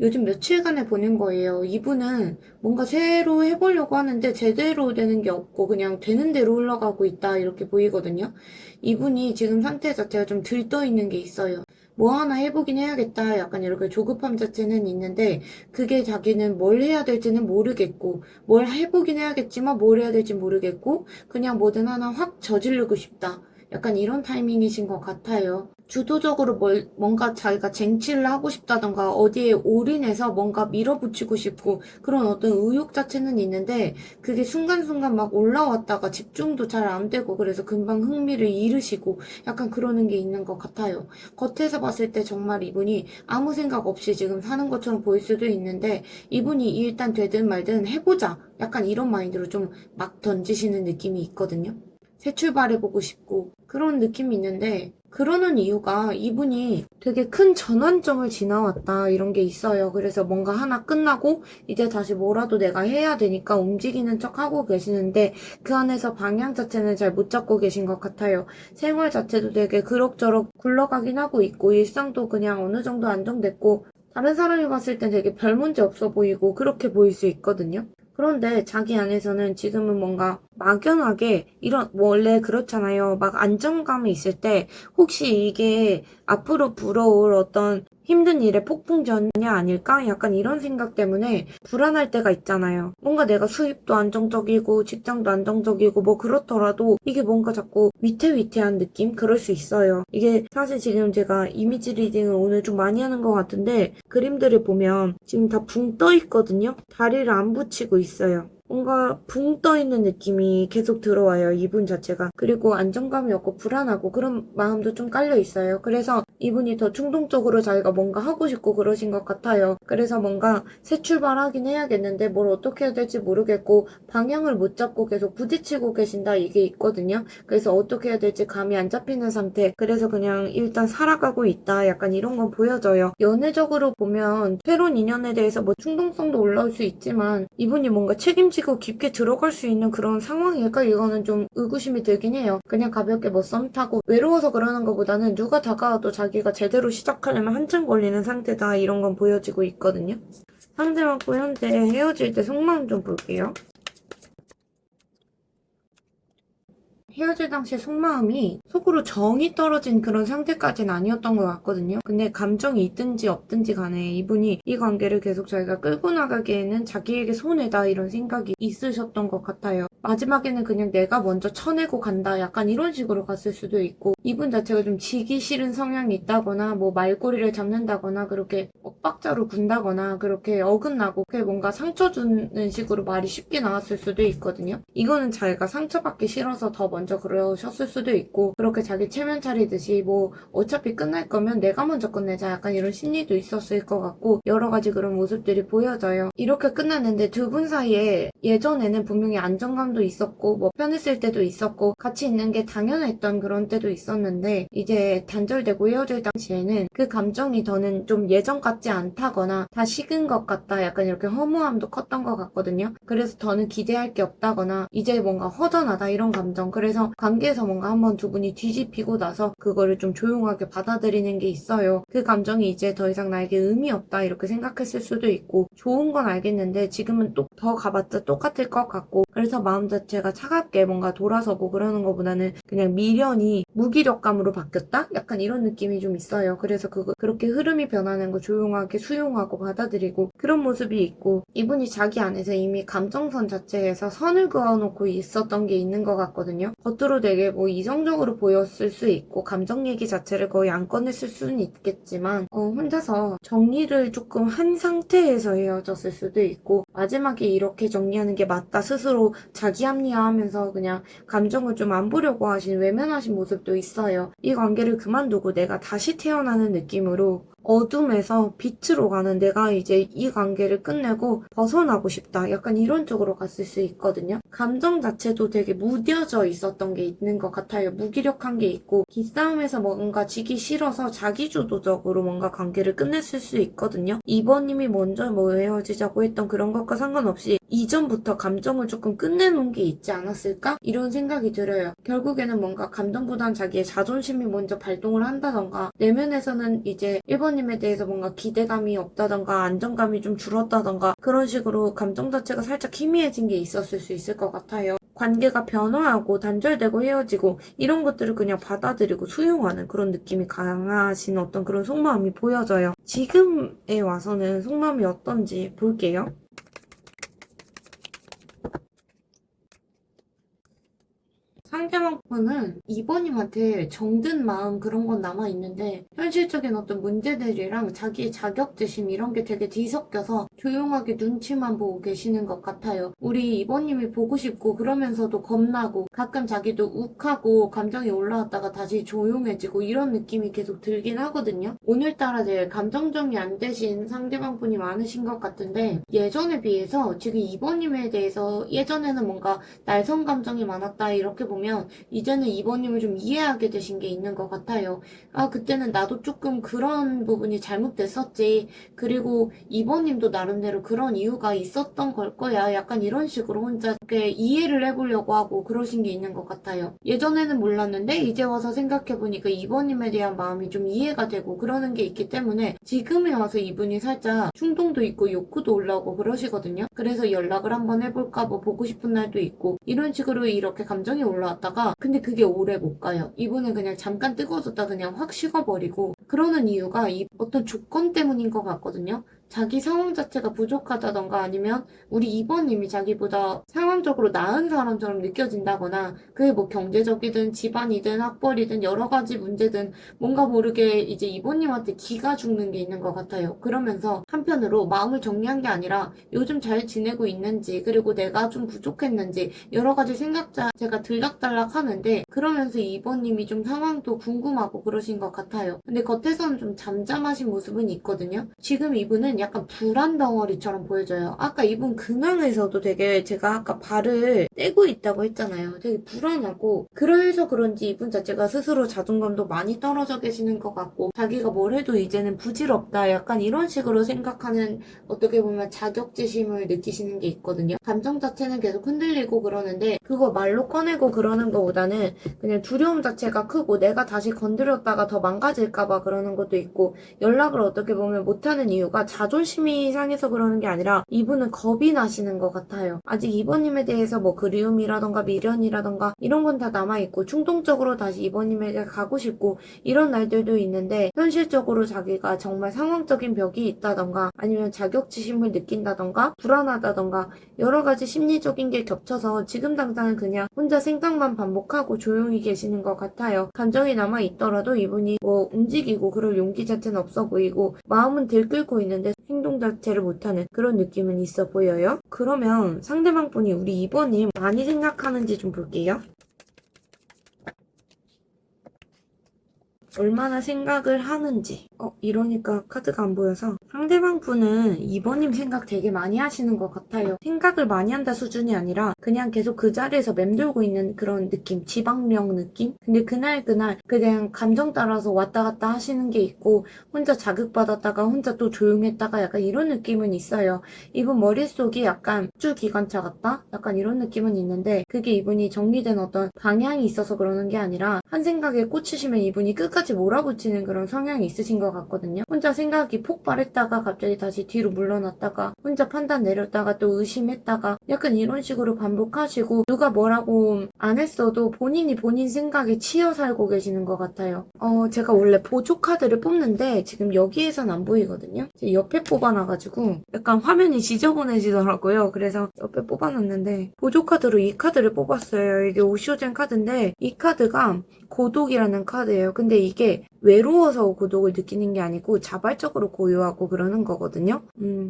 Speaker 1: 요즘 며칠간에 보는 거예요. 이분은 뭔가 새로 해보려고 하는데 제대로 되는 게 없고 그냥 되는 대로 흘러가고 있다 이렇게 보이거든요. 이분이 지금 상태 자체가 좀 들떠 있는 게 있어요. 뭐 하나 해보긴 해야겠다 약간 이렇게 조급함 자체는 있는데, 그게 자기는 뭘 해야 될지는 모르겠고 뭘 해보긴 해야겠지만 뭘 해야 될지 모르겠고 그냥 뭐든 하나 확 저지르고 싶다. 약간 이런 타이밍이신 것 같아요. 주도적으로 뭔가 자기가 쟁취를 하고 싶다던가 어디에 올인해서 뭔가 밀어붙이고 싶고 그런 어떤 의욕 자체는 있는데, 그게 순간순간 막 올라왔다가 집중도 잘 안 되고 그래서 금방 흥미를 잃으시고 약간 그러는 게 있는 것 같아요. 겉에서 봤을 때 정말 이분이 아무 생각 없이 지금 사는 것처럼 보일 수도 있는데, 이분이 일단 되든 말든 해보자 약간 이런 마인드로 좀 막 던지시는 느낌이 있거든요. 새 출발해보고 싶고 그런 느낌이 있는데, 그러는 이유가 이분이 되게 큰 전환점을 지나왔다 이런 게 있어요. 그래서 뭔가 하나 끝나고 이제 다시 뭐라도 내가 해야 되니까 움직이는 척 하고 계시는데 그 안에서 방향 자체는 잘 못 잡고 계신 것 같아요. 생활 자체도 되게 그럭저럭 굴러가긴 하고 있고 일상도 그냥 어느 정도 안정됐고 다른 사람이 봤을 땐 되게 별 문제 없어 보이고 그렇게 보일 수 있거든요. 그런데 자기 안에서는 지금은 뭔가 막연하게 이런, 원래 그렇잖아요. 막 안정감이 있을 때 혹시 이게 앞으로 불어올 어떤 힘든 일의 폭풍전이 아닐까? 약간 이런 생각 때문에 불안할 때가 있잖아요. 뭔가 내가 수입도 안정적이고 직장도 안정적이고 뭐 그렇더라도 이게 뭔가 자꾸 위태위태한 느낌? 그럴 수 있어요. 이게 사실 지금 제가 이미지 리딩을 오늘 좀 많이 하는 것 같은데 그림들을 보면 지금 다 붕 떠 있거든요. 다리를 안 붙이고 있어요. 뭔가 붕 떠 있는 느낌이 계속 들어와요, 이분 자체가. 그리고 안정감이 없고 불안하고 그런 마음도 좀 깔려 있어요. 그래서 이분이 더 충동적으로 자기가 뭔가 하고 싶고 그러신 것 같아요. 그래서 뭔가 새 출발하긴 해야겠는데 뭘 어떻게 해야 될지 모르겠고 방향을 못 잡고 계속 부딪히고 계신다 이게 있거든요. 그래서 어떻게 해야 될지 감이 안 잡히는 상태. 그래서 그냥 일단 살아가고 있다 약간 이런 건 보여져요. 연애적으로 보면 새로운 인연에 대해서 뭐 충동성도 올라올 수 있지만 이분이 뭔가 책임지고 깊게 들어갈 수 있는 그런 상황일까? 이거는 좀 의구심이 들긴 해요. 그냥 가볍게 뭐 썸 타고 외로워서 그러는 것보다는 누가 다가와도 자기가 제대로 시작하려면 한참 걸리는 상태다 이런 건 보여지고 있거든요. 상대방과 현재 헤어질 때 속마음 좀 볼게요. 헤어질 당시에 속마음이 속으로 정이 떨어진 그런 상태까지는 아니었던 것 같거든요. 근데 감정이 있든지 없든지 간에 이분이 이 관계를 계속 자기가 끌고 나가기에는 자기에게 손해다 이런 생각이 있으셨던 것 같아요. 마지막에는 그냥 내가 먼저 쳐내고 간다 약간 이런 식으로 갔을 수도 있고, 이분 자체가 좀 지기 싫은 성향이 있다거나 뭐 말꼬리를 잡는다거나 그렇게 엇박자로 군다거나 그렇게 어긋나고 그게 뭔가 상처 주는 식으로 말이 쉽게 나왔을 수도 있거든요. 이거는 자기가 상처받기 싫어서 더 먼저 그러셨을 수도 있고, 그렇게 자기 체면 차리듯이 뭐 어차피 끝날 거면 내가 먼저 끝내자 약간 이런 심리도 있었을 것 같고, 여러 가지 그런 모습들이 보여져요. 이렇게 끝났는데 두 분 사이에 예전에는 분명히 안정감도 있었고 뭐 편했을 때도 있었고 같이 있는 게 당연했던 그런 때도 있었는데, 이제 단절되고 헤어질 당시에는 그 감정이 더는 좀 예전 같지 않다거나 다 식은 것 같다 약간 이렇게 허무함도 컸던 것 같거든요. 그래서 더는 기대할 게 없다거나 이제 뭔가 허전하다 이런 감정, 그래서 관계에서 뭔가 한번 두 분이 뒤집히고 나서 그거를 좀 조용하게 받아들이는 게 있어요. 그 감정이 이제 더 이상 나에게 의미 없다 이렇게 생각했을 수도 있고, 좋은 건 알겠는데 지금은 또 더 가봤자 똑같을 것 같고, 그래서 마음 자체가 차갑게 뭔가 돌아서고 그러는 것보다는 그냥 미련이 무기력감으로 바뀌었다? 약간 이런 느낌이 좀 있어요. 그래서 그렇게 흐름이 변하는 거 조용하게 수용하고 받아들이고 그런 모습이 있고, 이분이 자기 안에서 이미 감정선 자체에서 선을 그어놓고 있었던 게 있는 것 같거든요. 겉으로 되게 뭐 이성적으로 보였을 수 있고 감정 얘기 자체를 거의 안 꺼냈을 수는 있겠지만 혼자서 정리를 조금 한 상태에서 헤어졌을 수도 있고, 마지막에 이렇게 정리하는 게 맞다 스스로 자기 합리화하면서 그냥 감정을 좀 안 보려고 하신 외면하신 모습도 있어요. 이 관계를 그만두고 내가 다시 태어나는 느낌으로 어둠에서 빛으로 가는, 내가 이제 이 관계를 끝내고 벗어나고 싶다 약간 이런 쪽으로 갔을 수 있거든요. 감정 자체도 되게 무뎌져 있었던 게 있는 것 같아요. 무기력한 게 있고 기싸움에서 뭔가 지기 싫어서 자기주도적으로 뭔가 관계를 끝냈을 수 있거든요. 이번님이 먼저 뭐 헤어지자고 했던 그런 것과 상관없이 이전부터 감정을 조금 끝내놓은 게 있지 않았을까? 이런 생각이 들어요. 결국에는 뭔가 감정보단 자기의 자존심이 먼저 발동을 한다던가, 내면에서는 이제 1번님에 대해서 뭔가 기대감이 없다던가 안정감이 좀 줄었다던가 그런 식으로 감정 자체가 살짝 희미해진 게 있었을 수 있을 것 같아요. 관계가 변화하고 단절되고 헤어지고 이런 것들을 그냥 받아들이고 수용하는 그런 느낌이 강하신 어떤 그런 속마음이 보여져요. 지금에 와서는 속마음이 어떤지 볼게요. 상대방 분은 이번님한테 정든 마음 그런 건 남아있는데, 현실적인 어떤 문제들이랑 자기의 자격지심 이런 게 되게 뒤섞여서 조용하게 눈치만 보고 계시는 것 같아요. 우리 이번님이 보고 싶고 그러면서도 겁나고 가끔 자기도 욱하고 감정이 올라왔다가 다시 조용해지고 이런 느낌이 계속 들긴 하거든요. 오늘따라 되게 감정정이 안 되신 상대방 분이 많으신 것 같은데, 예전에 비해서 지금 이번님에 대해서 예전에는 뭔가 날선 감정이 많았다 이렇게 보면 이제는 이번님을 좀 이해하게 되신 게 있는 것 같아요. 아, 그때는 나도 조금 그런 부분이 잘못됐었지. 그리고 이번님도 나름대로 그런 이유가 있었던 걸 거야. 약간 이런 식으로 혼자 이렇게 이해를 해보려고 하고 그러신 게 있는 것 같아요. 예전에는 몰랐는데 이제 와서 생각해보니까 이번님에 대한 마음이 좀 이해가 되고 그러는 게 있기 때문에 지금에 와서 이분이 살짝 충동도 있고 욕구도 올라오고 그러시거든요. 그래서 연락을 한번 해볼까 뭐 보고 싶은 날도 있고 이런 식으로 이렇게 감정이 올라왔다가, 근데 그게 오래 못 가요. 이분은 그냥 잠깐 뜨거워졌다 그냥 확 식어버리고 그러는 이유가 이 어떤 조건 때문인 것 같거든요. 자기 상황 자체가 부족하다던가 아니면 우리 이번님이 자기보다 상황적으로 나은 사람처럼 느껴진다거나, 그게 뭐 경제적이든 집안이든 학벌이든 여러 가지 문제든 뭔가 모르게 이제 이번님한테 기가 죽는 게 있는 것 같아요. 그러면서 한편으로 마음을 정리한 게 아니라 요즘 잘 지내고 있는지, 그리고 내가 좀 부족했는지 여러 가지 생각 자체가 들락달락 하는데, 그러면서 이번님이 좀 상황도 궁금하고 그러신 것 같아요. 근데 겉에서는 좀 잠잠하신 모습은 있거든요. 지금 이분은 약간 불안 덩어리처럼 보여져요. 아까 이분 근황에서도 되게, 제가 아까 발을 떼고 있다고 했잖아요. 되게 불안하고, 그래서 그런지 이분 자체가 스스로 자존감도 많이 떨어져 계시는 것 같고, 자기가 뭘 해도 이제는 부질없다 약간 이런 식으로 생각하는, 어떻게 보면 자격지심을 느끼시는 게 있거든요. 감정 자체는 계속 흔들리고 그러는데 그거 말로 꺼내고 그러는 것보다는 그냥 두려움 자체가 크고 내가 다시 건드렸다가 더 망가질까봐 그러는 것도 있고, 연락을 어떻게 보면 못하는 이유가 자존 자존심이 상해서 그러는 게 아니라 이분은 겁이 나시는 것 같아요. 아직 이번님에 대해서 뭐 그리움이라던가 미련이라던가 이런 건 다 남아있고 충동적으로 다시 이번님에게 가고 싶고 이런 날들도 있는데 현실적으로 자기가 정말 상황적인 벽이 있다던가 아니면 자격지심을 느낀다던가 불안하다던가 여러 가지 심리적인 게 겹쳐서 지금 당장은 그냥 혼자 생각만 반복하고 조용히 계시는 것 같아요. 감정이 남아있더라도 이분이 뭐 움직이고 그럴 용기 자체는 없어 보이고 마음은 들끓고 있는데 행동 자체를 못하는 그런 느낌은 있어 보여요. 그러면 상대방 분이 우리 2번님 많이 생각하는지 좀 볼게요. 얼마나 생각을 하는지. 이러니까 카드가 안 보여서 상대방 분은 2번님 생각 되게 많이 하시는 것 같아요. 생각을 많이 한다 수준이 아니라 그냥 계속 그 자리에서 맴돌고 있는 그런 느낌, 지방령 느낌? 근데 그날 그냥 감정 따라서 왔다 갔다 하시는 게 있고 혼자 자극받았다가 혼자 또 조용했다가 약간 이런 느낌은 있어요. 이분 머릿속이 약간 우주기관차 같다? 약간 이런 느낌은 있는데 그게 이분이 정리된 어떤 방향이 있어서 그러는 게 아니라 한 생각에 꽂히시면 이분이 끝까지 몰아붙이는 그런 성향이 있으신 것 같거든요. 혼자 생각이 폭발했다가 갑자기 다시 뒤로 물러났다가 혼자 판단 내렸다가 또 의심했다가 약간 이런 식으로 반복하시고 누가 뭐라고 안 했어도 본인이 본인 생각에 치여 살고 계시는 것 같아요. 제가 원래 보조 카드를 뽑는데 지금 여기에선 안 보이거든요. 옆에 뽑아놔가지고 약간 화면이 지저분해지더라고요. 그래서 옆에 뽑아놨는데 보조 카드로 이 카드를 뽑았어요. 이게 오쇼젠 카드인데 이 카드가 고독이라는 카드예요. 근데 이게 외로워서 고독을 느끼는 게 아니고 자발적으로 고요하고 그러는 거거든요.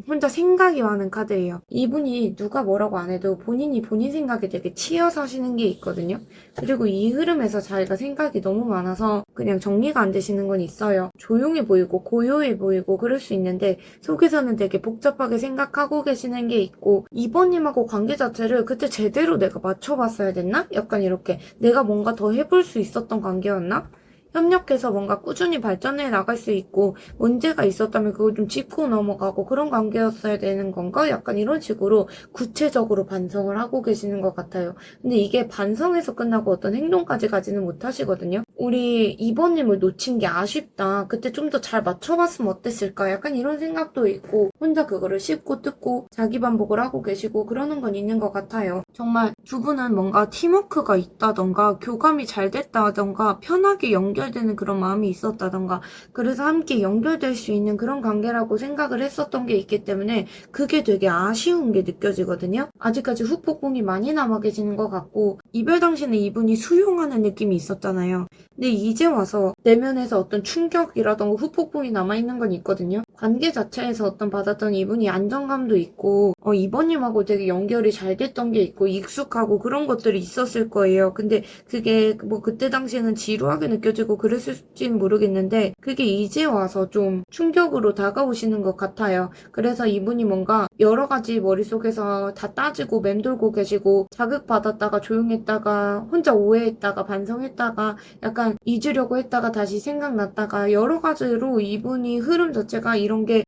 Speaker 1: 혼자 생각이 많은 카드예요. 이분이 누가 뭐라고 안 해도 본인이 본인 생각에 되게 치여 사시는 게 있거든요. 그리고 이 흐름에서 자기가 생각이 너무 많아서 그냥 정리가 안 되시는 건 있어요. 조용해 보이고 고요해 보이고 그럴 수 있는데 속에서는 되게 복잡하게 생각하고 계시는 게 있고 이번님하고 관계 자체를 그때 제대로 내가 맞춰봤어야 됐나? 약간 이렇게 내가 뭔가 더 해볼 수 있었던 관계였나? 협력해서 뭔가 꾸준히 발전해 나갈 수 있고 문제가 있었다면 그걸 좀 짚고 넘어가고 그런 관계였어야 되는 건가? 약간 이런 식으로 구체적으로 반성을 하고 계시는 것 같아요. 근데 이게 반성에서 끝나고 어떤 행동까지 가지는 못하시거든요. 우리 이번님을 놓친 게 아쉽다. 그때 좀 더 잘 맞춰봤으면 어땠을까? 약간 이런 생각도 있고 혼자 그거를 씹고 뜯고 자기 반복을 하고 계시고 그러는 건 있는 것 같아요. 정말 두 분은 뭔가 팀워크가 있다던가 교감이 잘 됐다던가 편하게 연결되는 그런 마음이 있었다던가 그래서 함께 연결될 수 있는 그런 관계라고 생각을 했었던 게 있기 때문에 그게 되게 아쉬운 게 느껴지거든요. 아직까지 후폭풍이 많이 남아 계시는 것 같고 이별 당시는 이분이 수용하는 느낌이 있었잖아요. 근데 이제 와서 내면에서 어떤 충격이라던가 후폭풍이 남아있는 건 있거든요. 관계 자체에서 어떤 받았던 이분이 안정감도 있고 이번님하고 되게 연결이 잘 됐던 게 있고 익숙하고 그런 것들이 있었을 거예요. 근데 그게 뭐 그때 당시에는 지루하게 느껴지고 그랬을지는 모르겠는데 그게 이제 와서 좀 충격으로 다가오시는 것 같아요. 그래서 이분이 뭔가 여러 가지 머릿속에서 다 따지고 맴돌고 계시고 자극받았다가 조용했다가 혼자 오해했다가 반성했다가 약간 잊으려고 했다가 다시 생각났다가 여러 가지로 이분이 흐름 자체가 이런 게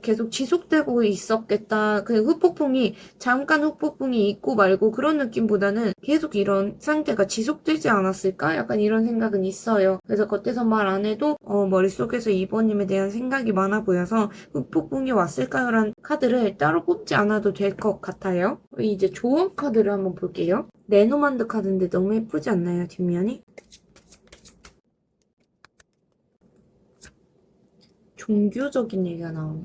Speaker 1: 계속 지속되고 있었겠다. 그 후폭풍이 잠깐 후폭풍이 있고 말고 그런 느낌보다는 계속 이런 상태가 지속되지 않았을까? 약간 이런 생각은 있어요. 그래서 겉에서 말 안 해도 머릿속에서 이번님에 대한 생각이 많아 보여서 후폭풍이 왔을까요? 라는 카드를 따로 뽑지 않아도 될 것 같아요. 이제 조언 카드를 한번 볼게요. 레노만드 카드인데 너무 예쁘지 않나요? 뒷면이? 종교적인 얘기가 나오네.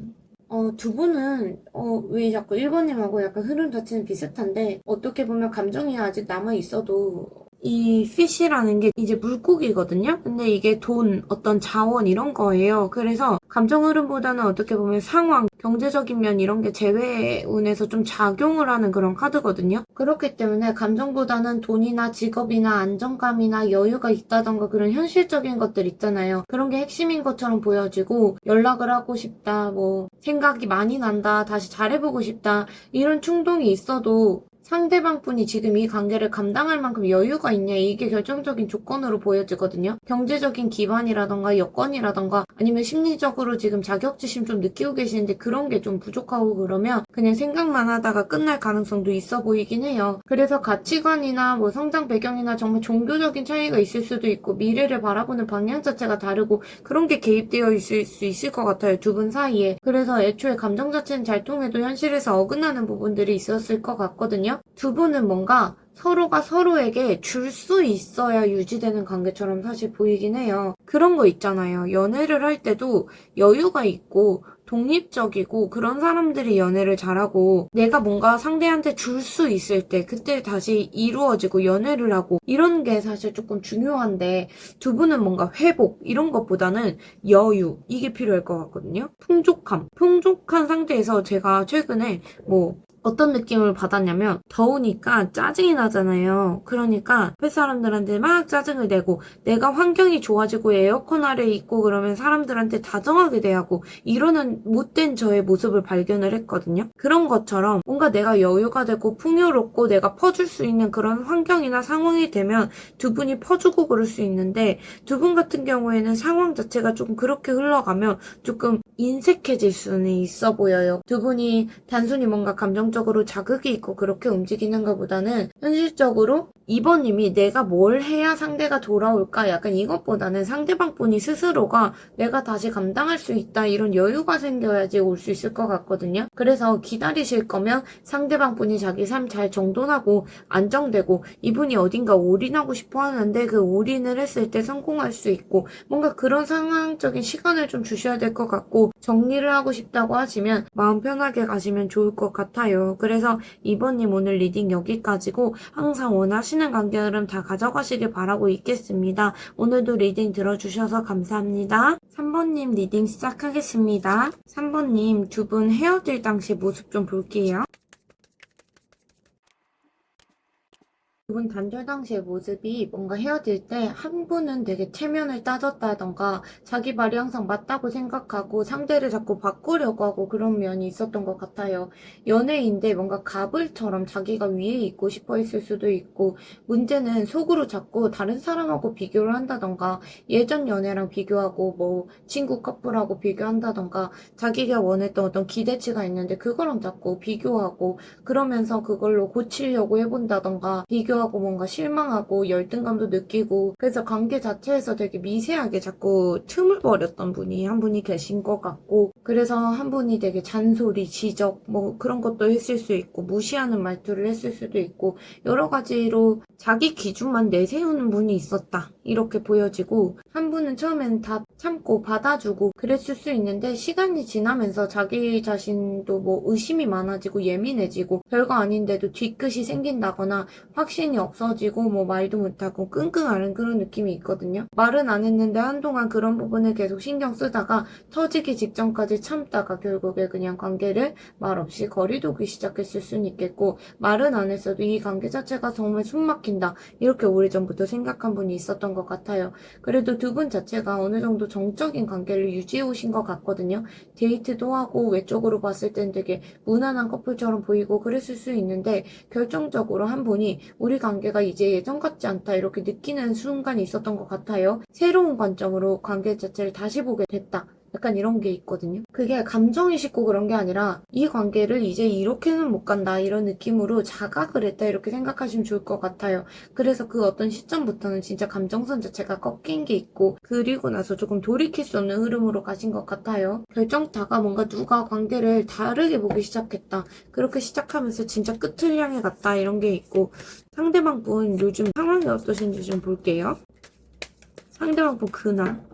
Speaker 1: 두 분은, 왜 자꾸 1번님하고 약간 흐름 자체는 비슷한데, 어떻게 보면 감정이 아직 남아있어도, 이 fish라는 게 이제 물고기거든요? 근데 이게 돈, 어떤 자원 이런 거예요. 그래서 감정 흐름보다는 어떻게 보면 상황, 경제적인 면 이런 게 재회운에서 좀 작용을 하는 그런 카드거든요. 그렇기 때문에 감정보다는 돈이나 직업이나 안정감이나 여유가 있다던가 그런 현실적인 것들 있잖아요. 그런 게 핵심인 것처럼 보여지고 연락을 하고 싶다, 뭐 생각이 많이 난다, 다시 잘해보고 싶다 이런 충동이 있어도 상대방 분이 지금 이 관계를 감당할 만큼 여유가 있냐, 이게 결정적인 조건으로 보여지거든요. 경제적인 기반이라던가 여건이라던가 아니면 심리적으로 지금 자격지심 좀 느끼고 계시는데 그런 게 좀 부족하고 그러면 그냥 생각만 하다가 끝날 가능성도 있어 보이긴 해요. 그래서 가치관이나 뭐 성장 배경이나 정말 종교적인 차이가 있을 수도 있고 미래를 바라보는 방향 자체가 다르고 그런 게 개입되어 있을 수 있을 것 같아요. 두 분 사이에. 그래서 애초에 감정 자체는 잘 통해도 현실에서 어긋나는 부분들이 있었을 것 같거든요. 두 분은 뭔가 서로가 서로에게 줄 수 있어야 유지되는 관계처럼 사실 보이긴 해요. 그런 거 있잖아요. 연애를 할 때도 여유가 있고 독립적이고 그런 사람들이 연애를 잘하고 내가 뭔가 상대한테 줄 수 있을 때 그때 다시 이루어지고 연애를 하고 이런 게 사실 조금 중요한데 두 분은 뭔가 회복 이런 것보다는 여유 이게 필요할 것 같거든요. 풍족한 상태에서 제가 최근에 뭐 어떤 느낌을 받았냐면 더우니까 짜증이 나잖아요. 그러니까 옆에 사람들한테 막 짜증을 내고 내가 환경이 좋아지고 에어컨 아래 있고 그러면 사람들한테 다정하게 대하고 이러는 못된 저의 모습을 발견을 했거든요. 그런 것처럼 뭔가 내가 여유가 되고 풍요롭고 내가 퍼줄 수 있는 그런 환경이나 상황이 되면 두 분이 퍼주고 그럴 수 있는데 두 분 같은 경우에는 상황 자체가 조금 그렇게 흘러가면 조금 인색해질 수는 있어 보여요. 두 분이 단순히 뭔가 감정적으로 자극이 있고 그렇게 움직이는 것보다는 현실적으로 이번님이 내가 뭘 해야 상대가 돌아올까 약간 이것보다는 상대방 분이 스스로가 내가 다시 감당할 수 있다 이런 여유가 생겨야지 올 수 있을 것 같거든요. 그래서 기다리실 거면 상대방 분이 자기 삶 잘 정돈하고 안정되고 이분이 어딘가 올인하고 싶어 하는데 그 올인을 했을 때 성공할 수 있고 뭔가 그런 상황적인 시간을 좀 주셔야 될 것 같고 정리를 하고 싶다고 하시면 마음 편하게 가시면 좋을 것 같아요. 그래서 2번님 오늘 리딩 여기까지고 항상 원하시는 관계들은 다 가져가시길 바라고 있겠습니다. 오늘도 리딩 들어주셔서 감사합니다. 3번님 리딩 시작하겠습니다. 3번님 두 분 헤어질 당시 모습 좀 볼게요. 두 분 단절 당시의 모습이 뭔가 헤어질 때 한 분은 되게 체면을 따졌다던가 자기 말이 항상 맞다고 생각하고 상대를 자꾸 바꾸려고 하고 그런 면이 있었던 것 같아요. 연애인데 뭔가 가불처럼 자기가 위에 있고 싶어 했을 수도 있고 문제는 속으로 자꾸 다른 사람하고 비교를 한다던가 예전 연애랑 비교하고 뭐 친구 커플하고 비교한다던가 자기가 원했던 어떤 기대치가 있는데 그거랑 자꾸 비교하고 그러면서 그걸로 고치려고 해본다던가 비교하고 뭔가 실망하고 열등감도 느끼고 그래서 관계 자체에서 되게 미세하게 자꾸 틈을 버렸던 분이 한 분이 계신 것 같고 그래서 한 분이 되게 잔소리, 지적 뭐 그런 것도 했을 수 있고 무시하는 말투를 했을 수도 있고 여러 가지로 자기 기준만 내세우는 분이 있었다 이렇게 보여지고 한 분은 처음에는 다 참고 받아주고 그랬을 수 있는데 시간이 지나면서 자기 자신도 뭐 의심이 많아지고 예민해지고 별거 아닌데도 뒤끝이 생긴다거나 확신이 없어지고 뭐 말도 못하고 끙끙 앓는 그런 느낌이 있거든요. 말은 안 했는데 한동안 그런 부분을 계속 신경 쓰다가 터지기 직전까지 참다가 결국에 그냥 관계를 말없이 거리두기 시작했을 수는 있겠고 말은 안 했어도 이 관계 자체가 정말 숨막힌다 이렇게 오래전부터 생각한 분이 있었던 것 같아요. 그래도 두 분 자체가 어느 정도 정적인 관계를 유지해 오신 것 같거든요. 데이트도 하고 외적으로 봤을 땐 되게 무난한 커플처럼 보이고 그랬을 수 있는데 결정적으로 한 분이 우리 관계가 이제 예전 같지 않다 이렇게 느끼는 순간이 있었던 것 같아요. 새로운 관점으로 관계 자체를 다시 보게 됐다. 약간 이런 게 있거든요. 그게 감정이 식고 그런 게 아니라 이 관계를 이제 이렇게는 못 간다 이런 느낌으로 자각을 했다 이렇게 생각하시면 좋을 것 같아요. 그래서 그 어떤 시점부터는 진짜 감정선 자체가 꺾인 게 있고 그리고 나서 조금 돌이킬 수 없는 흐름으로 가신 것 같아요. 결정타가 뭔가 누가 관계를 다르게 보기 시작했다. 그렇게 시작하면서 진짜 끝을 향해 갔다 이런 게 있고 상대방 분 요즘 상황이 어떠신지 좀 볼게요. 상대방 분 근황.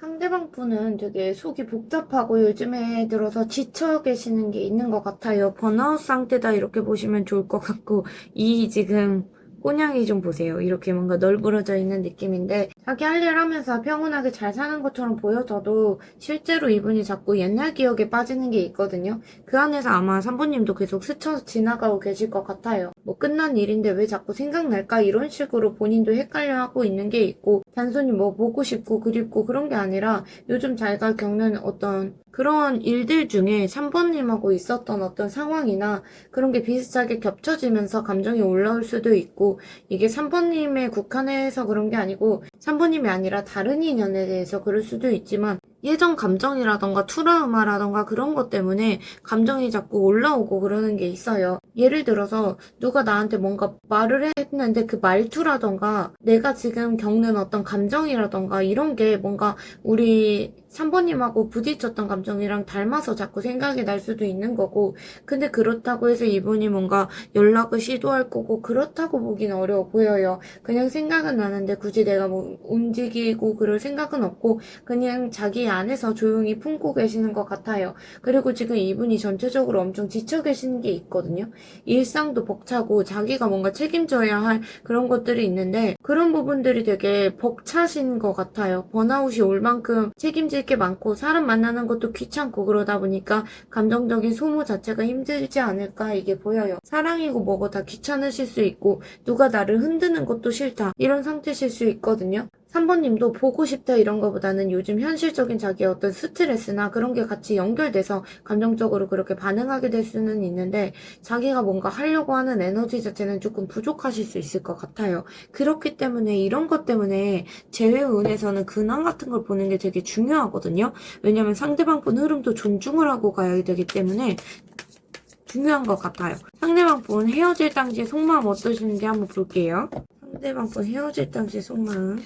Speaker 1: 상대방 분은 되게 속이 복잡하고 요즘에 들어서 지쳐 계시는 게 있는 것 같아요. 번아웃 상태다 이렇게 보시면 좋을 것 같고 이 지금 꼬냥이 좀 보세요. 이렇게 뭔가 널브러져 있는 느낌인데 자기 할 일 하면서 평온하게 잘 사는 것처럼 보여져도 실제로 이분이 자꾸 옛날 기억에 빠지는 게 있거든요. 그 안에서 아마 산부님도 계속 스쳐 지나가고 계실 것 같아요. 뭐 끝난 일인데 왜 자꾸 생각날까 이런 식으로 본인도 헷갈려하고 있는 게 있고, 단순히 뭐 보고 싶고 그립고 그런 게 아니라 요즘 자기가 겪는 어떤 그런 일들 중에 3번님하고 있었던 어떤 상황이나 그런 게 비슷하게 겹쳐지면서 감정이 올라올 수도 있고, 이게 3번님의 국한해서 그런 게 아니고 3번님이 아니라 다른 인연에 대해서 그럴 수도 있지만, 예전 감정이라던가 트라우마라던가 그런 것 때문에 감정이 자꾸 올라오고 그러는 게 있어요. 예를 들어서 누가 나한테 뭔가 말을 했는데 그 말투라던가 내가 지금 겪는 어떤 감정이라던가 이런 게 뭔가 우리 3번님하고 부딪혔던 감정이랑 닮아서 자꾸 생각이 날 수도 있는 거고, 근데 그렇다고 해서 이분이 뭔가 연락을 시도할 거고 그렇다고 보긴 어려워 보여요. 그냥 생각은 나는데 굳이 내가 뭐 움직이고 그럴 생각은 없고 그냥 자기 안에서 조용히 품고 계시는 것 같아요. 그리고 지금 이분이 전체적으로 엄청 지쳐 계시는 게 있거든요. 일상도 벅차고 자기가 뭔가 책임져야 할 그런 것들이 있는데 그런 부분들이 되게 벅차신 것 같아요. 번아웃이 올 만큼 책임질 게 많고 사람 만나는 것도 귀찮고 그러다 보니까 감정적인 소모 자체가 힘들지 않을까 이게 보여요. 사랑이고 뭐고 다 귀찮으실 수 있고 누가 나를 흔드는 것도 싫다 이런 상태실 수 있거든요. 3번님도 보고 싶다 이런 거보다는 요즘 현실적인 자기의 어떤 스트레스나 그런 게 같이 연결돼서 감정적으로 그렇게 반응하게 될 수는 있는데, 자기가 뭔가 하려고 하는 에너지 자체는 조금 부족하실 수 있을 것 같아요. 그렇기 때문에 이런 것 때문에 재회운에서는 근황 같은 걸 보는 게 되게 중요하거든요. 왜냐면 상대방 분 흐름도 존중을 하고 가야 되기 때문에 중요한 것 같아요. 상대방 분 헤어질 당시에 속마음 어떠신지 한번 볼게요. 상대방 분 헤어질 당시에 속마음.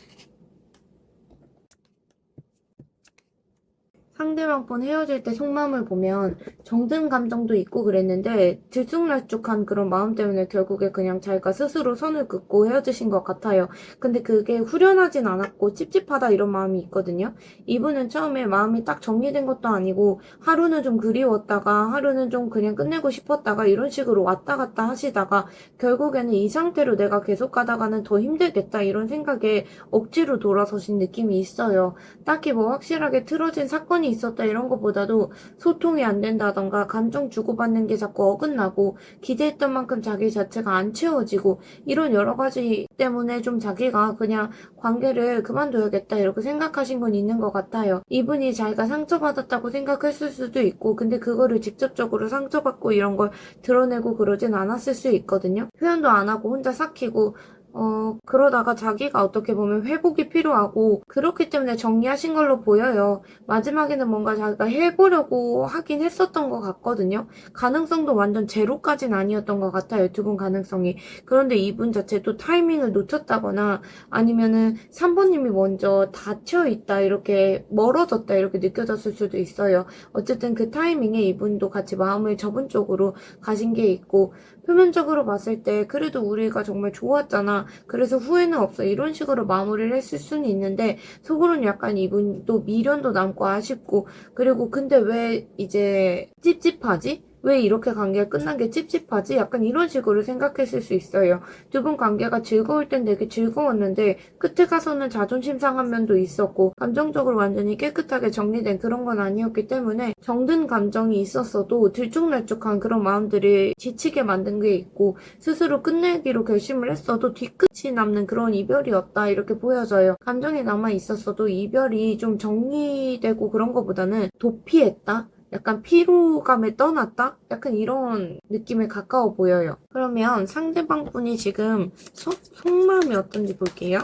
Speaker 1: 상대방 분 헤어질 때 속마음을 보면 정든 감정도 있고 그랬는데 들쑥날쑥한 그런 마음 때문에 결국에 그냥 자기가 스스로 선을 긋고 헤어지신 것 같아요. 근데 그게 후련하진 않았고 찝찝하다 이런 마음이 있거든요. 이분은 처음에 마음이 딱 정리된 것도 아니고 하루는 좀 그리웠다가 하루는 좀 그냥 끝내고 싶었다가 이런 식으로 왔다 갔다 하시다가 결국에는 이 상태로 내가 계속 가다가는 더 힘들겠다 이런 생각에 억지로 돌아서신 느낌이 있어요. 딱히 뭐 확실하게 틀어진 사건이 있었다 이런 것보다도 소통이 안 된다던가 감정 주고받는 게 자꾸 어긋나고 기대했던 만큼 자기 자체가 안 채워지고 이런 여러 가지 때문에 좀 자기가 그냥 관계를 그만둬야겠다 이렇게 생각하신 건 있는 것 같아요. 이분이 자기가 상처받았다고 생각했을 수도 있고, 근데 그거를 직접적으로 상처받고 이런 걸 드러내고 그러진 않았을 수 있거든요. 표현도 안 하고 혼자 삭히고 그러다가 자기가 어떻게 보면 회복이 필요하고 그렇기 때문에 정리하신 걸로 보여요. 마지막에는 뭔가 자기가 해보려고 하긴 했었던 것 같거든요. 가능성도 완전 제로까진 아니었던 것 같아요. 두 분 가능성이. 그런데 이분 자체도 타이밍을 놓쳤다거나 아니면은 3번님이 먼저 닫혀있다 이렇게 멀어졌다 이렇게 느껴졌을 수도 있어요. 어쨌든 그 타이밍에 이분도 같이 마음을 접은 쪽으로 가신 게 있고, 표면적으로 봤을 때 그래도 우리가 정말 좋았잖아. 그래서 후회는 없어. 이런 식으로 마무리를 했을 수는 있는데 속으로는 약간 이분도 미련도 남고 아쉽고, 그리고 근데 왜 이제 찝찝하지? 왜 이렇게 관계가 끝난 게 찝찝하지? 약간 이런 식으로 생각했을 수 있어요. 두 분 관계가 즐거울 땐 되게 즐거웠는데 끝에 가서는 자존심 상한 면도 있었고 감정적으로 완전히 깨끗하게 정리된 그런 건 아니었기 때문에 정든 감정이 있었어도 들쭉날쭉한 그런 마음들이 지치게 만든 게 있고, 스스로 끝내기로 결심을 했어도 뒤끝이 남는 그런 이별이었다 이렇게 보여져요. 감정이 남아 있었어도 이별이 좀 정리되고 그런 것보다는 도피했다? 약간 피로감에 떠났다? 약간 이런 느낌에 가까워 보여요. 그러면 상대방 분이 지금 속마음이 어떤지 볼게요.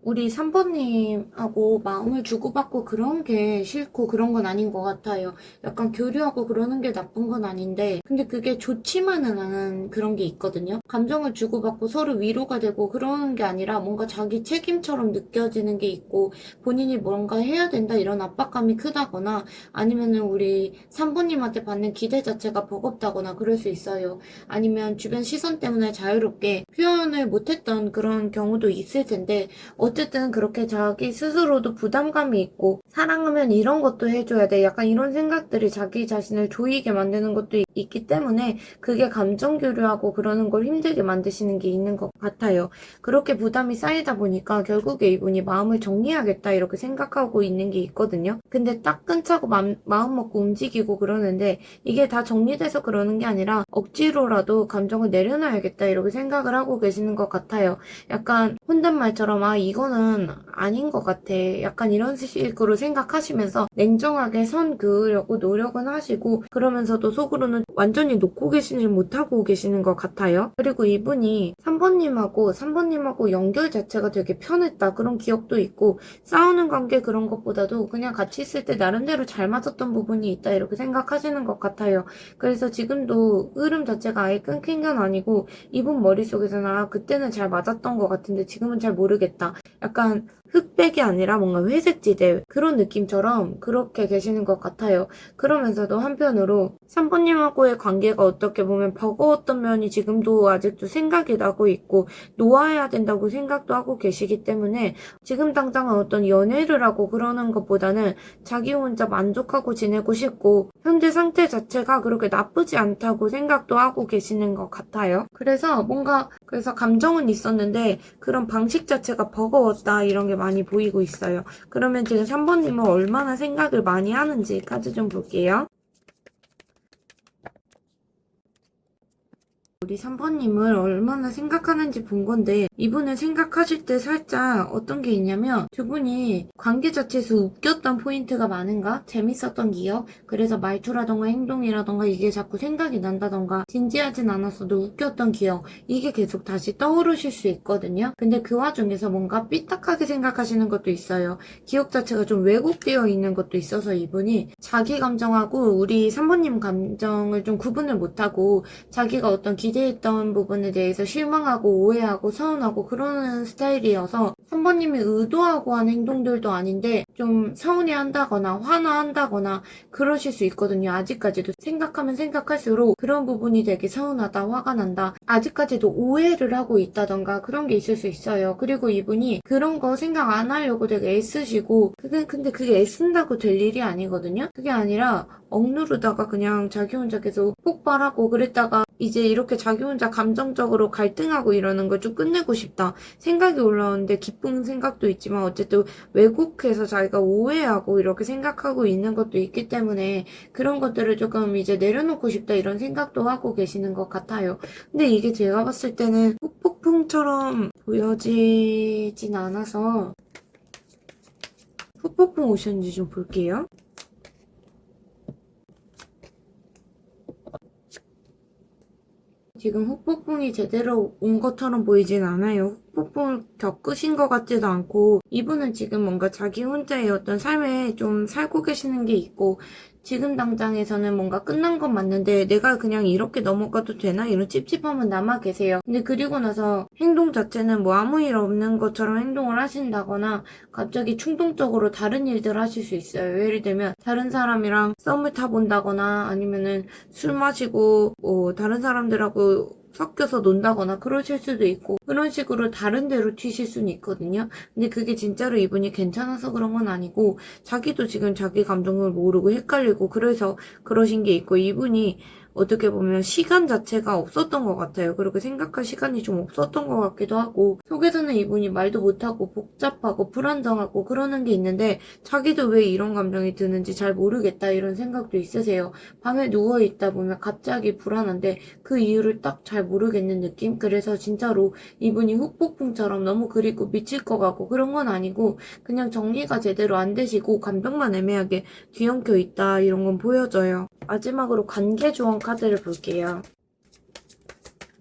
Speaker 1: 우리 3번님하고 마음을 주고받고 그런 게 싫고 그런 건 아닌 것 같아요. 약간 교류하고 그러는 게 나쁜 건 아닌데, 근데 그게 좋지만은 않은 그런 게 있거든요. 감정을 주고받고 서로 위로가 되고 그러는 게 아니라 뭔가 자기 책임처럼 느껴지는 게 있고, 본인이 뭔가 해야 된다 이런 압박감이 크다거나 아니면은 우리 3번님한테 받는 기대 자체가 버겁다거나 그럴 수 있어요. 아니면 주변 시선 때문에 자유롭게 표현을 못했던 그런 경우도 있을 텐데, 어쨌든 그렇게 자기 스스로도 부담감이 있고 사랑하면 이런 것도 해줘야 돼. 약간 이런 생각들이 자기 자신을 조이게 만드는 것도 있기 때문에 그게 감정 교류하고 그러는 걸 힘들게 만드시는 게 있는 것 같아요. 그렇게 부담이 쌓이다 보니까 결국에 이분이 마음을 정리하겠다 이렇게 생각하고 있는 게 있거든요. 근데 따끈차고 마음 먹고 움직이고 그러는데 이게 다 정리돼서 그러는 게 아니라 억지로라도 감정을 내려놔야겠다 이렇게 생각을 하고 계시는 것 같아요. 약간 혼잣말처럼 아 이거는 아닌 것 같아 약간 이런 식으로 생각하시면서 냉정하게 선 그으려고 노력은 하시고 그러면서도 속으로는 완전히 놓고 계시지 못하고 계시는 것 같아요. 그리고 이분이 3번님하고 연결 자체가 되게 편했다 그런 기억도 있고 싸우는 관계 그런 것보다도 그냥 같이 있을 때 나름대로 잘 맞았던 부분이 있다 이렇게 생각하시는 것 같아요. 그래서 지금도 흐름 자체가 아예 끊긴 건 아니고 이분 머릿속에서는 아 그때는 잘 맞았던 것 같은데 지금은 잘 모르겠다. 약간 흑백이 아니라 뭔가 회색지대 그런 느낌처럼 그렇게 계시는 것 같아요. 그러면서도 한편으로 3번님하고의 관계가 어떻게 보면 버거웠던 면이 지금도 아직도 생각이 나고 있고 놓아야 된다고 생각도 하고 계시기 때문에 지금 당장은 어떤 연애를 하고 그러는 것보다는 자기 혼자 만족하고 지내고 싶고 현재 상태 자체가 그렇게 나쁘지 않다고 생각도 하고 계시는 것 같아요. 그래서 감정은 있었는데 그런 방식 자체가 버거웠다 이런 게 많이 보이고 있어요. 그러면 지금 3번님은 얼마나 생각을 많이 하는지까지 좀 볼게요. 우리 3번님을 얼마나 생각하는지 본 건데 이분을 생각하실 때 살짝 어떤 게 있냐면 두 분이 관계 자체에서 웃겼던 포인트가 많은가? 재밌었던 기억? 그래서 말투라던가 행동이라던가 이게 자꾸 생각이 난다던가 진지하진 않았어도 웃겼던 기억 이게 계속 다시 떠오르실 수 있거든요. 근데 그 와중에서 뭔가 삐딱하게 생각하시는 것도 있어요. 기억 자체가 좀 왜곡되어 있는 것도 있어서 이분이 자기 감정하고 우리 3번님 감정을 좀 구분을 못하고 자기가 어떤 기대했던 부분에 대해서 실망하고 오해하고 서운하고 그러는 스타일이어서 3번님이 의도하고 한 행동들도 아닌데 좀 서운해한다거나 화나한다거나 그러실 수 있거든요. 아직까지도 생각하면 생각할수록 그런 부분이 되게 서운하다, 화가 난다. 아직까지도 오해를 하고 있다던가 그런 게 있을 수 있어요. 그리고 이분이 그런 거 생각 안 하려고 되게 애쓰시고 근데 그게 애쓴다고 될 일이 아니거든요. 그게 아니라 억누르다가 그냥 자기 혼자 계속 폭발하고 그랬다가 이제 이렇게 자기 혼자 감정적으로 갈등하고 이러는 걸 좀 끝내고 싶다 생각이 올라오는데 기쁜 생각도 있지만 어쨌든 왜곡해서 자기가 오해하고 이렇게 생각하고 있는 것도 있기 때문에 그런 것들을 조금 이제 내려놓고 싶다 이런 생각도 하고 계시는 것 같아요. 근데 이게 제가 봤을 때는 후폭풍처럼 보여지진 않아서 후폭풍 오셨는지 좀 볼게요. 지금 후폭풍이 제대로 온 것처럼 보이진 않아요. 후폭풍을 겪으신 것 같지도 않고 이분은 지금 뭔가 자기 혼자의 어떤 삶에 좀 살고 계시는 게 있고 지금 당장에서는 뭔가 끝난 건 맞는데 내가 그냥 이렇게 넘어가도 되나? 이런 찝찝함은 남아 계세요. 근데 그리고 나서 행동 자체는 뭐 아무 일 없는 것처럼 행동을 하신다거나 갑자기 충동적으로 다른 일들을 하실 수 있어요. 예를 들면 다른 사람이랑 썸을 타본다거나 아니면은 술 마시고 뭐 다른 사람들하고 섞여서 논다거나 그러실 수도 있고 그런 식으로 다른 데로 튀실 수는 있거든요. 근데 그게 진짜로 이분이 괜찮아서 그런 건 아니고 자기도 지금 자기 감정을 모르고 헷갈리고 그래서 그러신 게 있고 이분이 어떻게 보면 시간 자체가 없었던 것 같아요. 그리고 생각할 시간이 좀 없었던 것 같기도 하고 속에서는 이분이 말도 못하고 복잡하고 불안정하고 그러는 게 있는데 자기도 왜 이런 감정이 드는지 잘 모르겠다 이런 생각도 있으세요. 밤에 누워있다 보면 갑자기 불안한데 그 이유를 딱 잘 모르겠는 느낌? 그래서 진짜로 이분이 후폭풍처럼 너무 그리고 미칠 것 같고 그런 건 아니고 그냥 정리가 제대로 안 되시고 감정만 애매하게 뒤엉켜 있다 이런 건 보여져요. 마지막으로 관계 조언 카드를 볼게요.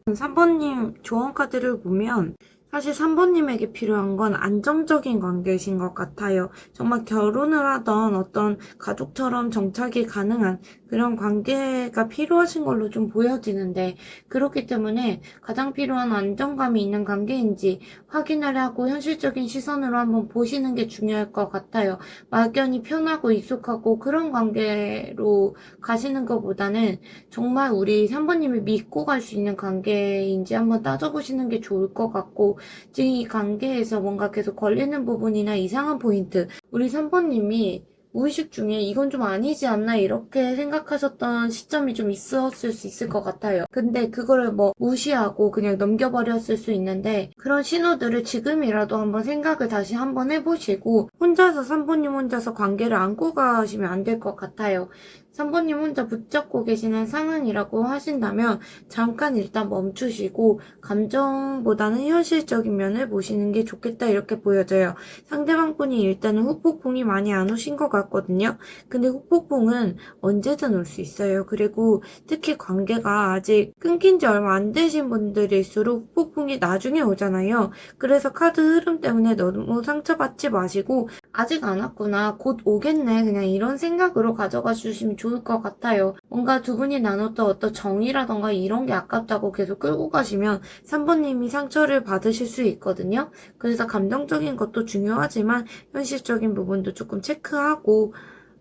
Speaker 1: 3번님 조언 카드를 보면 사실 3번님에게 필요한 건 안정적인 관계이신 것 같아요. 정말 결혼을 하던 어떤 가족처럼 정착이 가능한 그런 관계가 필요하신 걸로 좀 보여지는데 그렇기 때문에 가장 필요한 안정감이 있는 관계인지 확인을 하고 현실적인 시선으로 한번 보시는 게 중요할 것 같아요. 막연히 편하고 익숙하고 그런 관계로 가시는 것보다는 정말 우리 3번님이 믿고 갈 수 있는 관계인지 한번 따져보시는 게 좋을 것 같고 같고, 지금 이 관계에서 뭔가 계속 걸리는 부분이나 이상한 포인트, 우리 3번님이 무의식 중에 이건 좀 아니지 않나 이렇게 생각하셨던 시점이 좀 있었을 수 있을 것 같아요. 근데 그거를 뭐 무시하고 그냥 넘겨버렸을 수 있는데, 그런 신호들을 지금이라도 한번 생각을 다시 한번 해보시고, 혼자서 3번님 혼자서 관계를 안고 가시면 안 될 것 같아요. 3번님 혼자 붙잡고 계시는 상황이라고 하신다면 잠깐 일단 멈추시고 감정보다는 현실적인 면을 보시는 게 좋겠다 이렇게 보여져요. 상대방 분이 일단은 후폭풍이 많이 안 오신 것 같거든요. 근데 후폭풍은 언제든 올 수 있어요. 그리고 특히 관계가 아직 끊긴 지 얼마 안 되신 분들일수록 후폭풍이 나중에 오잖아요. 그래서 카드 흐름 때문에 너무 상처받지 마시고 아직 안 왔구나, 곧 오겠네, 그냥 이런 생각으로 가져가 주시면 좋을 것 같아요. 뭔가 두 분이 나눴던 어떤 정이라던가 이런 게 아깝다고 계속 끌고 가시면 3번님이 상처를 받으실 수 있거든요. 그래서 감정적인 것도 중요하지만 현실적인 부분도 조금 체크하고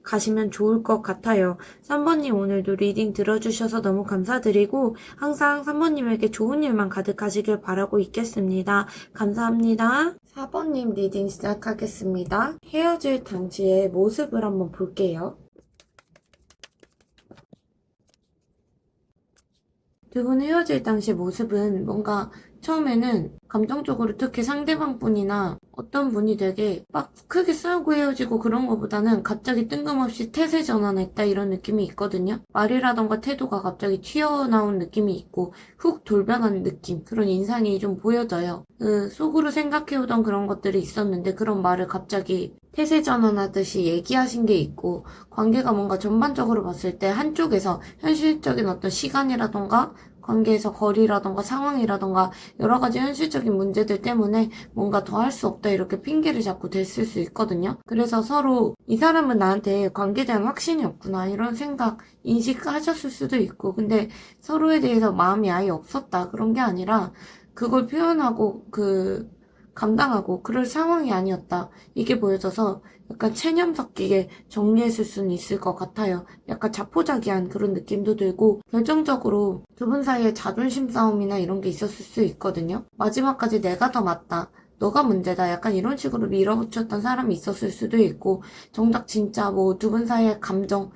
Speaker 1: 가시면 좋을 것 같아요. 3번님 오늘도 리딩 들어주셔서 너무 감사드리고 항상 3번님에게 좋은 일만 가득하시길 바라고 있겠습니다. 감사합니다. 4번님 리딩 시작하겠습니다. 헤어질 당시의 모습을 한번 볼게요. 두 분 헤어질 당시 모습은 뭔가 처음에는 감정적으로 특히 상대방 분이나 어떤 분이 되게 막 크게 싸우고 헤어지고 그런 것보다는 갑자기 뜬금없이 태세 전환했다 이런 느낌이 있거든요. 말이라던가 태도가 갑자기 튀어나온 느낌이 있고 훅 돌변한 느낌, 그런 인상이 좀 보여져요. 속으로 생각해오던 그런 것들이 있었는데 그런 말을 갑자기 태세 전환하듯이 얘기하신 게 있고, 관계가 뭔가 전반적으로 봤을 때 한쪽에서 현실적인 어떤 시간이라던가 관계에서 거리라던가 상황이라던가 여러 가지 현실적인 문제들 때문에 뭔가 더 할 수 없다 이렇게 핑계를 자꾸 댔을 수 있거든요. 그래서 서로 이 사람은 나한테 관계에 대한 확신이 없구나 이런 생각 인식하셨을 수도 있고, 근데 서로에 대해서 마음이 아예 없었다 그런 게 아니라 그걸 표현하고 감당하고 그럴 상황이 아니었다 이게 보여져서 약간 체념 섞이게 정리했을 수는 있을 것 같아요. 약간 자포자기한 그런 느낌도 들고, 결정적으로 두 분 사이에 자존심 싸움이나 이런 게 있었을 수 있거든요. 마지막까지 내가 더 맞다, 너가 문제다, 약간 이런 식으로 밀어붙였던 사람이 있었을 수도 있고, 정작 진짜 뭐 두 분 사이의 감정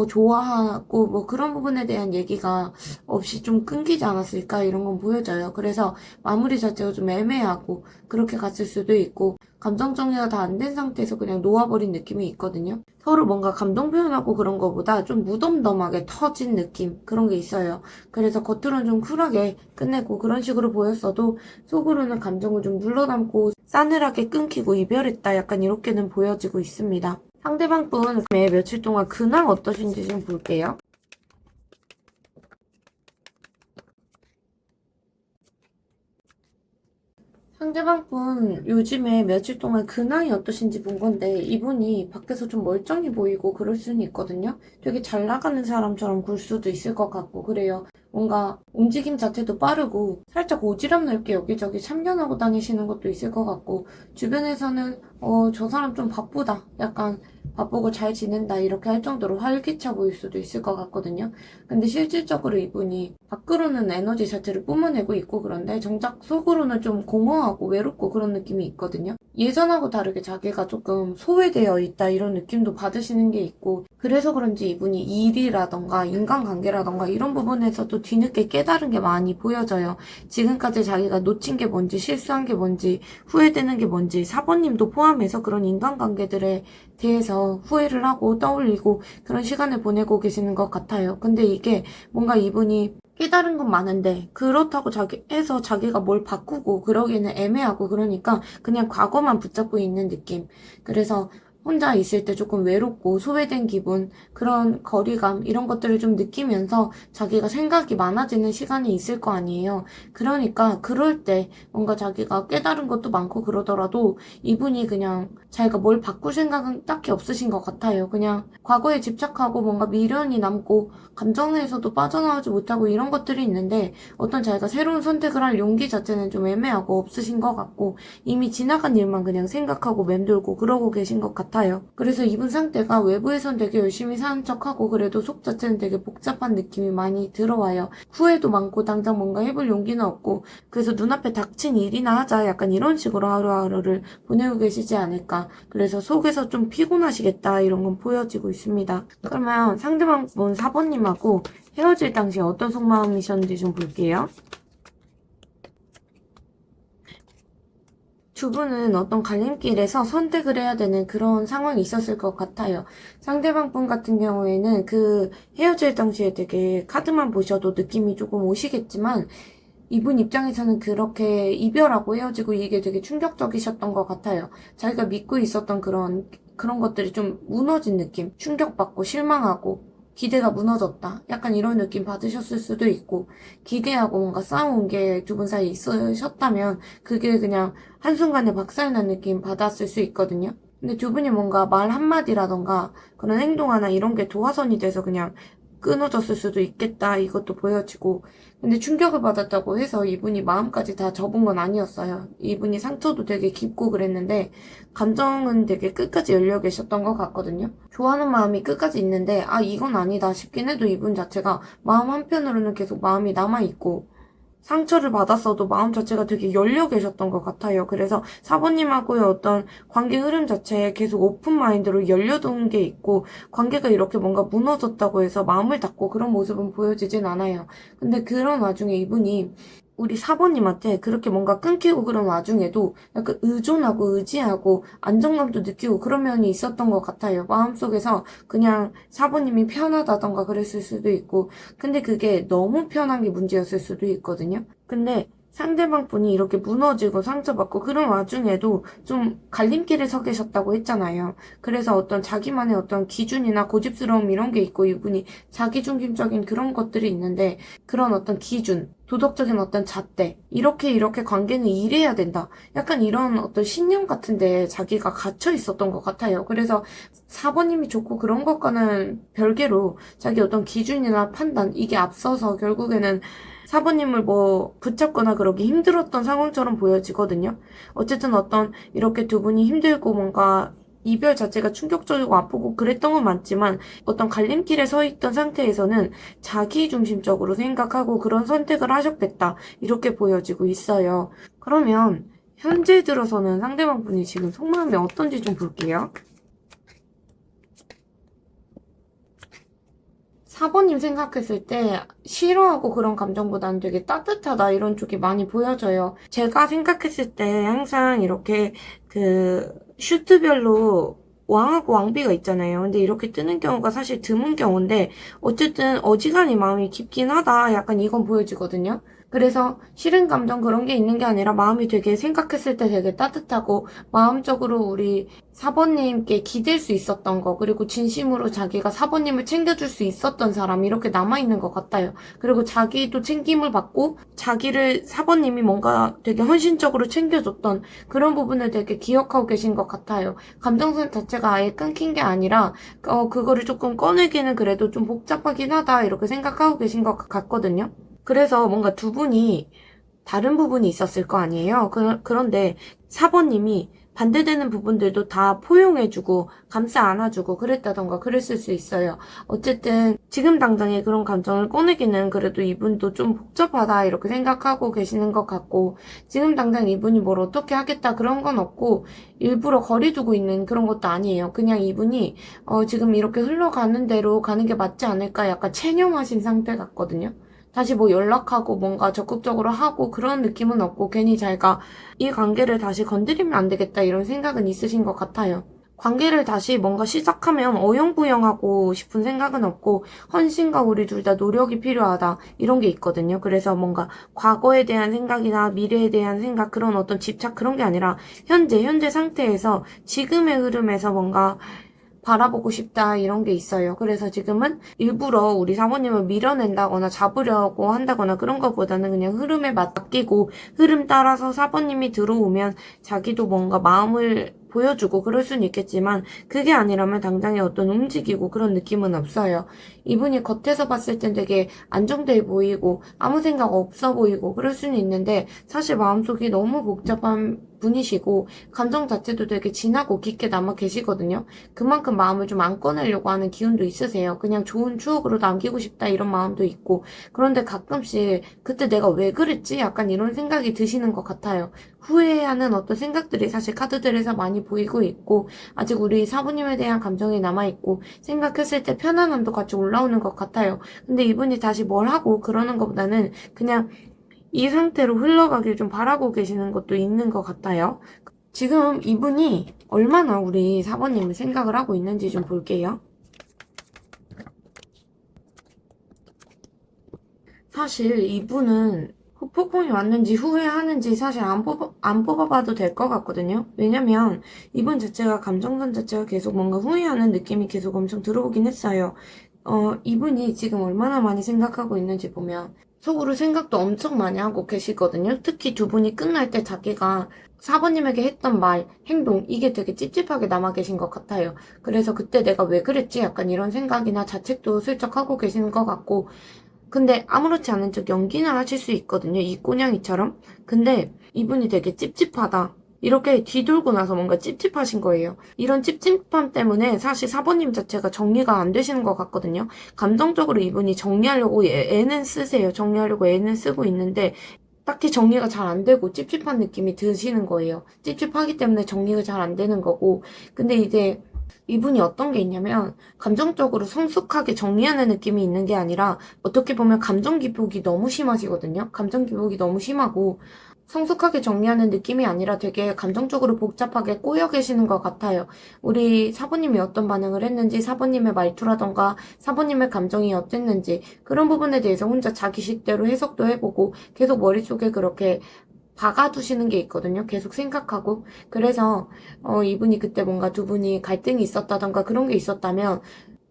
Speaker 1: 좋아하고 뭐 그런 부분에 대한 얘기가 없이 좀 끊기지 않았을까 이런 건 보여져요. 그래서 마무리 자체가 좀 애매하고 그렇게 갔을 수도 있고, 감정 정리가 다 안 된 상태에서 그냥 놓아버린 느낌이 있거든요. 서로 뭔가 감정 표현하고 그런 거보다 좀 무덤덤하게 터진 느낌 그런 게 있어요. 그래서 겉으로는 좀 쿨하게 끝내고 그런 식으로 보였어도 속으로는 감정을 좀 눌러담고 싸늘하게 끊기고 이별했다 약간 이렇게는 보여지고 있습니다. 상대방 분 매 며칠 동안 근황 어떠신지 좀 볼게요. 상대방 분 요즘에 며칠 동안 근황이 어떠신지 본 건데, 이분이 밖에서 좀 멀쩡해 보이고 그럴 수는 있거든요. 되게 잘 나가는 사람처럼 굴 수도 있을 것 같고 그래요. 뭔가 움직임 자체도 빠르고 살짝 오지랖 넓게 여기저기 참견하고 다니시는 것도 있을 것 같고, 주변에서는 저 사람 좀 바쁘다, 약간 바쁘고 잘 지낸다 이렇게 할 정도로 활기차 보일 수도 있을 것 같거든요. 근데 실질적으로 이분이 밖으로는 에너지 자체를 뿜어내고 있고 그런데 정작 속으로는 좀 공허하고 외롭고 그런 느낌이 있거든요. 예전하고 다르게 자기가 조금 소외되어 있다 이런 느낌도 받으시는 게 있고, 그래서 그런지 이분이 일이라던가 인간관계라던가 이런 부분에서도 뒤늦게 깨달은 게 많이 보여져요. 지금까지 자기가 놓친 게 뭔지 실수한 게 뭔지 후회되는 게 뭔지 4번님도 포함해서 그런 인간관계들에 대해서 후회를 하고 떠올리고 그런 시간을 보내고 계시는 것 같아요. 근데 이게 뭔가 이분이 깨달은 건 많은데 그렇다고 자기가 뭘 바꾸고 그러기는 애매하고, 그러니까 그냥 과거만 붙잡고 있는 느낌. 그래서 혼자 있을 때 조금 외롭고 소외된 기분, 그런 거리감 이런 것들을 좀 느끼면서 자기가 생각이 많아지는 시간이 있을 거 아니에요. 그러니까 그럴 때 뭔가 자기가 깨달은 것도 많고 그러더라도 이분이 그냥 자기가 뭘 바꿀 생각은 딱히 없으신 것 같아요. 그냥 과거에 집착하고 뭔가 미련이 남고 감정에서도 빠져나오지 못하고 이런 것들이 있는데, 어떤 자기가 새로운 선택을 할 용기 자체는 좀 애매하고 없으신 것 같고, 이미 지나간 일만 그냥 생각하고 맴돌고 그러고 계신 것 같아요. 같아요. 그래서 이분 상태가 외부에선 되게 열심히 사는 척하고 그래도 속 자체는 되게 복잡한 느낌이 많이 들어와요. 후회도 많고 당장 뭔가 해볼 용기는 없고 그래서 눈앞에 닥친 일이나 하자 약간 이런 식으로 하루하루를 보내고 계시지 않을까. 그래서 속에서 좀 피곤하시겠다 이런 건 보여지고 있습니다. 그러면 상대방 분 4번님하고 헤어질 당시 어떤 속마음이셨는지 좀 볼게요. 두 분은 어떤 갈림길에서 선택을 해야 되는 그런 상황이 있었을 것 같아요. 상대방 분 같은 경우에는 그 헤어질 당시에 되게 카드만 보셔도 느낌이 조금 오시겠지만 이분 입장에서는 그렇게 이별하고 헤어지고 이게 되게 충격적이셨던 것 같아요. 자기가 믿고 있었던 그런 것들이 좀 무너진 느낌, 충격받고 실망하고 기대가 무너졌다. 약간 이런 느낌 받으셨을 수도 있고, 기대하고 뭔가 싸운 게 두 분 사이에 있으셨다면, 그게 그냥 한순간에 박살난 느낌 받았을 수 있거든요. 근데 두 분이 뭔가 말 한마디라던가, 그런 행동 하나 이런 게 도화선이 돼서 그냥 끊어졌을 수도 있겠다. 이것도 보여지고. 근데 충격을 받았다고 해서 이분이 마음까지 다 접은 건 아니었어요. 이분이 상처도 되게 깊고 그랬는데, 감정은 되게 끝까지 열려 계셨던 것 같거든요. 좋아하는 마음이 끝까지 있는데 아 이건 아니다 싶긴 해도 이분 자체가 마음 한편으로는 계속 마음이 남아있고 상처를 받았어도 마음 자체가 되게 열려 계셨던 것 같아요. 그래서 사모님하고의 어떤 관계 흐름 자체에 계속 오픈 마인드로 열려둔 게 있고 관계가 이렇게 뭔가 무너졌다고 해서 마음을 닫고 그런 모습은 보여지진 않아요. 근데 그런 와중에 이분이 우리 사모님한테 그렇게 뭔가 끊기고 그런 와중에도 약간 의존하고 의지하고 안정감도 느끼고 그런 면이 있었던 것 같아요. 마음속에서 그냥 사모님이 편하다던가 그랬을 수도 있고 근데 그게 너무 편한 게 문제였을 수도 있거든요. 근데 상대방 분이 이렇게 무너지고 상처받고 그런 와중에도 좀 갈림길에 서 계셨다고 했잖아요. 그래서 어떤 자기만의 어떤 기준이나 고집스러움 이런 게 있고 이분이 자기중심적인 그런 것들이 있는데 그런 어떤 기준, 도덕적인 어떤 잣대, 이렇게 관계는 이래야 된다. 약간 이런 어떤 신념 같은데 자기가 갇혀 있었던 것 같아요. 그래서 사모님이 좋고 그런 것과는 별개로 자기 어떤 기준이나 판단, 이게 앞서서 결국에는 사부님을 뭐 붙잡거나 그러기 힘들었던 상황처럼 보여지거든요. 어쨌든 어떤 이렇게 두 분이 힘들고 뭔가 이별 자체가 충격적이고 아프고 그랬던 건 맞지만 어떤 갈림길에 서 있던 상태에서는 자기중심적으로 생각하고 그런 선택을 하셨겠다. 이렇게 보여지고 있어요. 그러면 현재 들어서는 상대방 분이 지금 속마음이 어떤지 좀 볼게요. 4번님 생각했을 때 싫어하고 그런 감정보다는 되게 따뜻하다 이런 쪽이 많이 보여져요. 제가 생각했을 때 항상 이렇게 그 슈트별로 왕하고 왕비가 있잖아요. 근데 이렇게 뜨는 경우가 사실 드문 경우인데 어쨌든 어지간히 마음이 깊긴 하다 약간 이건 보여지거든요. 그래서 싫은 감정 그런 게 있는 게 아니라 마음이 되게 생각했을 때 되게 따뜻하고 마음적으로 우리 사번님께 기댈 수 있었던 거 그리고 진심으로 자기가 사번님을 챙겨줄 수 있었던 사람 이렇게 남아있는 것 같아요. 그리고 자기도 챙김을 받고 자기를 사번님이 뭔가 되게 헌신적으로 챙겨줬던 그런 부분을 되게 기억하고 계신 것 같아요. 감정선 자체가 아예 끊긴 게 아니라 그거를 조금 꺼내기는 그래도 좀 복잡하긴 하다 이렇게 생각하고 계신 것 같거든요. 그래서 뭔가 두 분이 다른 부분이 있었을 거 아니에요. 그런데 사번님이 반대되는 부분들도 다 포용해주고 감싸 안아주고 그랬다던가 그랬을 수 있어요. 어쨌든 지금 당장에 그런 감정을 꺼내기는 그래도 이분도 좀 복잡하다 이렇게 생각하고 계시는 것 같고 지금 당장 이분이 뭘 어떻게 하겠다 그런 건 없고 일부러 거리 두고 있는 그런 것도 아니에요. 그냥 이분이 지금 이렇게 흘러가는 대로 가는 게 맞지 않을까 약간 체념하신 상태 같거든요. 다시 뭐 연락하고 뭔가 적극적으로 하고 그런 느낌은 없고 괜히 자기가 이 관계를 다시 건드리면 안 되겠다 이런 생각은 있으신 것 같아요. 관계를 다시 뭔가 시작하면 어영부영하고 싶은 생각은 없고 헌신과 우리 둘 다 노력이 필요하다 이런 게 있거든요. 그래서 뭔가 과거에 대한 생각이나 미래에 대한 생각 그런 어떤 집착 그런 게 아니라 현재 상태에서 지금의 흐름에서 뭔가 바라보고 싶다 이런 게 있어요. 그래서 지금은 일부러 우리 사모님을 밀어낸다거나 잡으려고 한다거나 그런 것보다는 그냥 흐름에 맡기고 흐름 따라서 사모님이 들어오면 자기도 뭔가 마음을 보여주고 그럴 수는 있겠지만 그게 아니라면 당장에 어떤 움직이고 그런 느낌은 없어요. 이분이 겉에서 봤을 땐 되게 안정돼 보이고 아무 생각 없어 보이고 그럴 수는 있는데 사실 마음속이 너무 복잡한 분이시고 감정 자체도 되게 진하고 깊게 남아 계시거든요. 그만큼 마음을 좀 안 꺼내려고 하는 기운도 있으세요. 그냥 좋은 추억으로 남기고 싶다 이런 마음도 있고 그런데 가끔씩 그때 내가 왜 그랬지? 약간 이런 생각이 드시는 것 같아요. 후회하는 어떤 생각들이 사실 카드들에서 많이 보이고 있고 아직 우리 사부님에 대한 감정이 남아있고 생각했을 때 편안함도 같이 올라오는 것 같아요. 근데 이분이 다시 뭘 하고 그러는 것보다는 그냥 이 상태로 흘러가길 좀 바라고 계시는 것도 있는 것 같아요. 지금 이분이 얼마나 우리 사부님을 생각을 하고 있는지 좀 볼게요. 사실 이분은 후폭풍이 왔는지 후회하는지 사실 안 뽑아봐도 될 것 같거든요. 왜냐면 이분 자체가 감정선 자체가 계속 뭔가 후회하는 느낌이 계속 엄청 들어오긴 했어요. 이분이 지금 얼마나 많이 생각하고 있는지 보면 속으로 생각도 엄청 많이 하고 계시거든요. 특히 두 분이 끝날 때 자기가 사부님에게 했던 말, 행동, 이게 되게 찝찝하게 남아 계신 것 같아요. 그래서 그때 내가 왜 그랬지? 약간 이런 생각이나 자책도 슬쩍 하고 계시는 것 같고, 근데 아무렇지 않은 척 연기는 하실 수 있거든요. 이 꼬냥이처럼. 근데 이분이 되게 찝찝하다. 이렇게 뒤돌고 나서 뭔가 찝찝하신 거예요. 이런 찝찝함 때문에 사실 사부님 자체가 정리가 안 되시는 것 같거든요. 감정적으로 이분이 정리하려고 애는 쓰세요. 정리하려고 애는 쓰고 있는데 딱히 정리가 잘 안 되고 찝찝한 느낌이 드시는 거예요. 찝찝하기 때문에 정리가 잘 안 되는 거고. 근데 이제 이분이 어떤 게 있냐면 감정적으로 성숙하게 정리하는 느낌이 있는 게 아니라 어떻게 보면 감정 기복이 너무 심하시거든요. 감정 기복이 너무 심하고 성숙하게 정리하는 느낌이 아니라 되게 감정적으로 복잡하게 꼬여 계시는 것 같아요. 우리 사부님이 어떤 반응을 했는지, 사부님의 말투라던가, 사부님의 감정이 어땠는지, 그런 부분에 대해서 혼자 자기식대로 해석도 해보고, 계속 머릿속에 그렇게 박아두시는 게 있거든요. 계속 생각하고. 그래서, 이분이 그때 뭔가 두 분이 갈등이 있었다던가 그런 게 있었다면,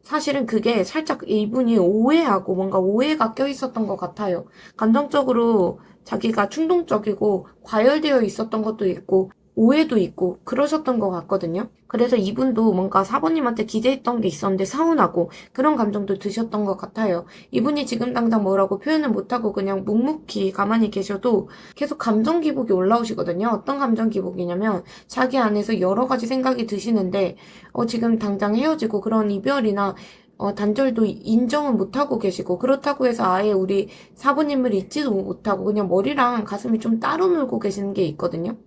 Speaker 1: 사실은 그게 살짝 이분이 오해하고 뭔가 오해가 껴 있었던 것 같아요. 감정적으로 자기가 충동적이고 과열되어 있었던 것도 있고 오해도 있고 그러셨던 것 같거든요. 그래서 이분도 뭔가 사부님한테 기대했던 게 있었는데 서운하고 그런 감정도 드셨던 것 같아요. 이분이 지금 당장 뭐라고 표현을 못하고 그냥 묵묵히 가만히 계셔도 계속 감정 기복이 올라오시거든요. 어떤 감정 기복이냐면 자기 안에서 여러 가지 생각이 드시는데 지금 당장 헤어지고 그런 이별이나 단절도 인정은 못하고 계시고, 그렇다고 해서 아예 우리 사부님을 잊지도 못하고, 그냥 머리랑 가슴이 좀 따로 놀고 계시는 게 있거든요.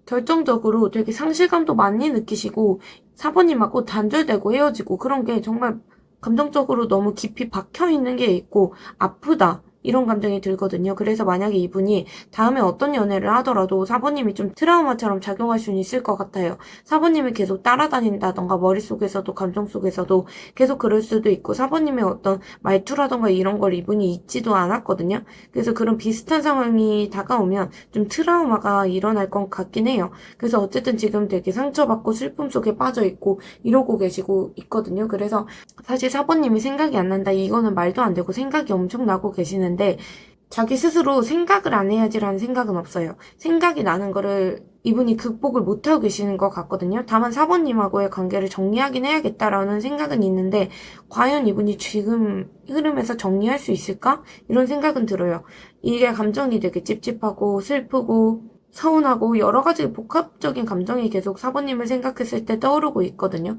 Speaker 1: 결정적으로 되게 상실감도 많이 느끼시고, 사부님하고 단절되고 헤어지고, 그런 게 정말 감정적으로 너무 깊이 박혀 있는 게 있고, 아프다. 이런 감정이 들거든요. 그래서 만약에 이분이 다음에 어떤 연애를 하더라도 사부님이 좀 트라우마처럼 작용할 수는 있을 것 같아요. 사부님이 계속 따라다닌다던가 머릿속에서도 감정 속에서도 계속 그럴 수도 있고 사부님의 어떤 말투라던가 이런 걸 이분이 잊지도 않았거든요. 그래서 그런 비슷한 상황이 다가오면 좀 트라우마가 일어날 것 같긴 해요. 그래서 어쨌든 지금 되게 상처받고 슬픔 속에 빠져 있고 이러고 계시고 있거든요. 그래서 사실 사부님이 생각이 안 난다. 이거는 말도 안 되고 생각이 엄청 나고 계시는데 자기 스스로 생각을 안 해야지라는 생각은 없어요. 생각이 나는 거를 이분이 극복을 못하고 계시는 것 같거든요. 다만 사부님하고의 관계를 정리하긴 해야겠다라는 생각은 있는데 과연 이분이 지금 흐름에서 정리할 수 있을까? 이런 생각은 들어요. 이게 감정이 되게 찝찝하고 슬프고 서운하고 여러 가지 복합적인 감정이 계속 사부님을 생각했을 때 떠오르고 있거든요.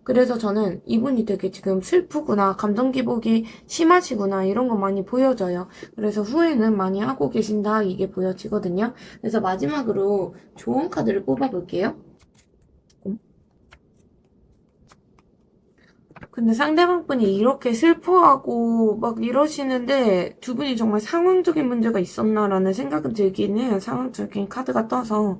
Speaker 1: 그래서 저는 이분이 되게 지금 슬프구나, 감정 기복이 심하시구나, 이런 거 많이 보여져요. 그래서 후회는 많이 하고 계신다, 이게 보여지거든요. 그래서 마지막으로 좋은 카드를 뽑아볼게요. 근데 상대방 분이 이렇게 슬퍼하고 막 이러시는데 두 분이 정말 상황적인 문제가 있었나라는 생각은 들긴 해요. 상황적인 카드가 떠서.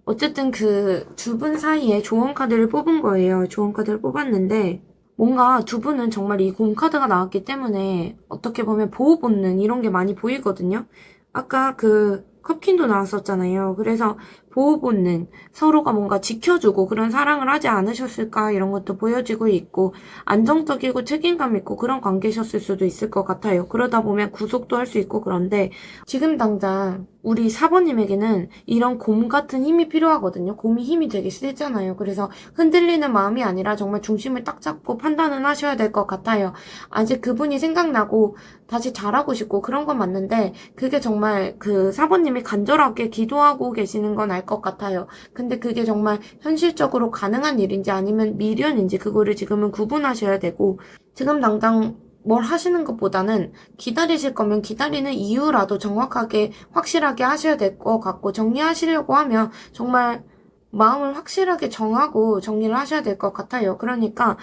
Speaker 1: 어쨌든 그 두 분 사이에 조언 카드를 뽑은 거예요. 조언 카드를 뽑았는데 뭔가 두 분은 정말 이 공 카드가 나왔기 때문에 어떻게 보면 보호 본능 이런 게 많이 보이거든요. 아까 그 컵킨도 나왔었잖아요. 그래서 보호 본능, 서로가 뭔가 지켜주고 그런 사랑을 하지 않으셨을까 이런 것도 보여지고 있고 안정적이고 책임감 있고 그런 관계셨을 수도 있을 것 같아요. 그러다 보면 구속도 할 수 있고 그런데 지금 당장 우리 사모님에게는 이런 곰 같은 힘이 필요하거든요. 곰이 힘이 되게 세잖아요. 그래서 흔들리는 마음이 아니라 정말 중심을 딱 잡고 판단은 하셔야 될 것 같아요. 아직 그분이 생각나고 다시 잘하고 싶고 그런 건 맞는데 그게 정말 그 사모님이 간절하게 기도하고 계시는 건 알 것 같아요. 근데 그게 정말 현실적으로 가능한 일인지 아니면 미련인지 그거를 지금은 구분하셔야 되고, 지금 당장 뭘 하시는 것보다는 기다리실 거면 기다리는 이유라도 정확하게 확실하게 하셔야 될 것 같고, 정리하시려고 하면 정말 마음을 확실하게 정하고 정리를 하셔야 될 것 같아요. 그러니까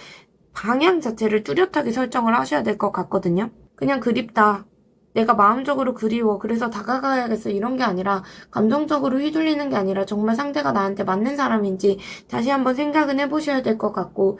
Speaker 1: 방향 자체를 뚜렷하게 설정을 하셔야 될 것 같거든요. 그냥 그립다. 내가 마음적으로 그리워. 그래서 다가가야겠어. 이런 게 아니라, 감정적으로 휘둘리는 게 아니라 정말 상대가 나한테 맞는 사람인지 다시 한번 생각은 해보셔야 될 것 같고,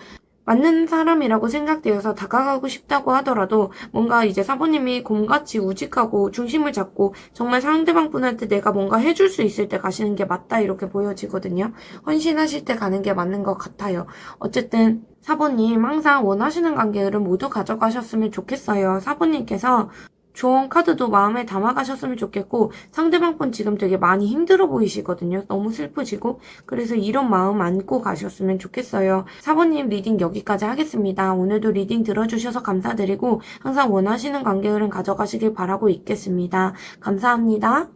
Speaker 1: 맞는 사람이라고 생각되어서 다가가고 싶다고 하더라도 뭔가 이제 사부님이 곰같이 우직하고 중심을 잡고 정말 상대방분한테 내가 뭔가 해줄 수 있을 때 가시는 게 맞다 이렇게 보여지거든요. 헌신하실 때 가는 게 맞는 것 같아요. 어쨌든 사부님 항상 원하시는 관계를 모두 가져가셨으면 좋겠어요. 사부님께서 조언 카드도 마음에 담아가셨으면 좋겠고, 상대방 분 지금 되게 많이 힘들어 보이시거든요. 너무 슬프시고. 그래서 이런 마음 안고 가셨으면 좋겠어요. 사부님 리딩 여기까지 하겠습니다. 오늘도 리딩 들어주셔서 감사드리고, 항상 원하시는 관계 흐름 가져가시길 바라고 있겠습니다. 감사합니다.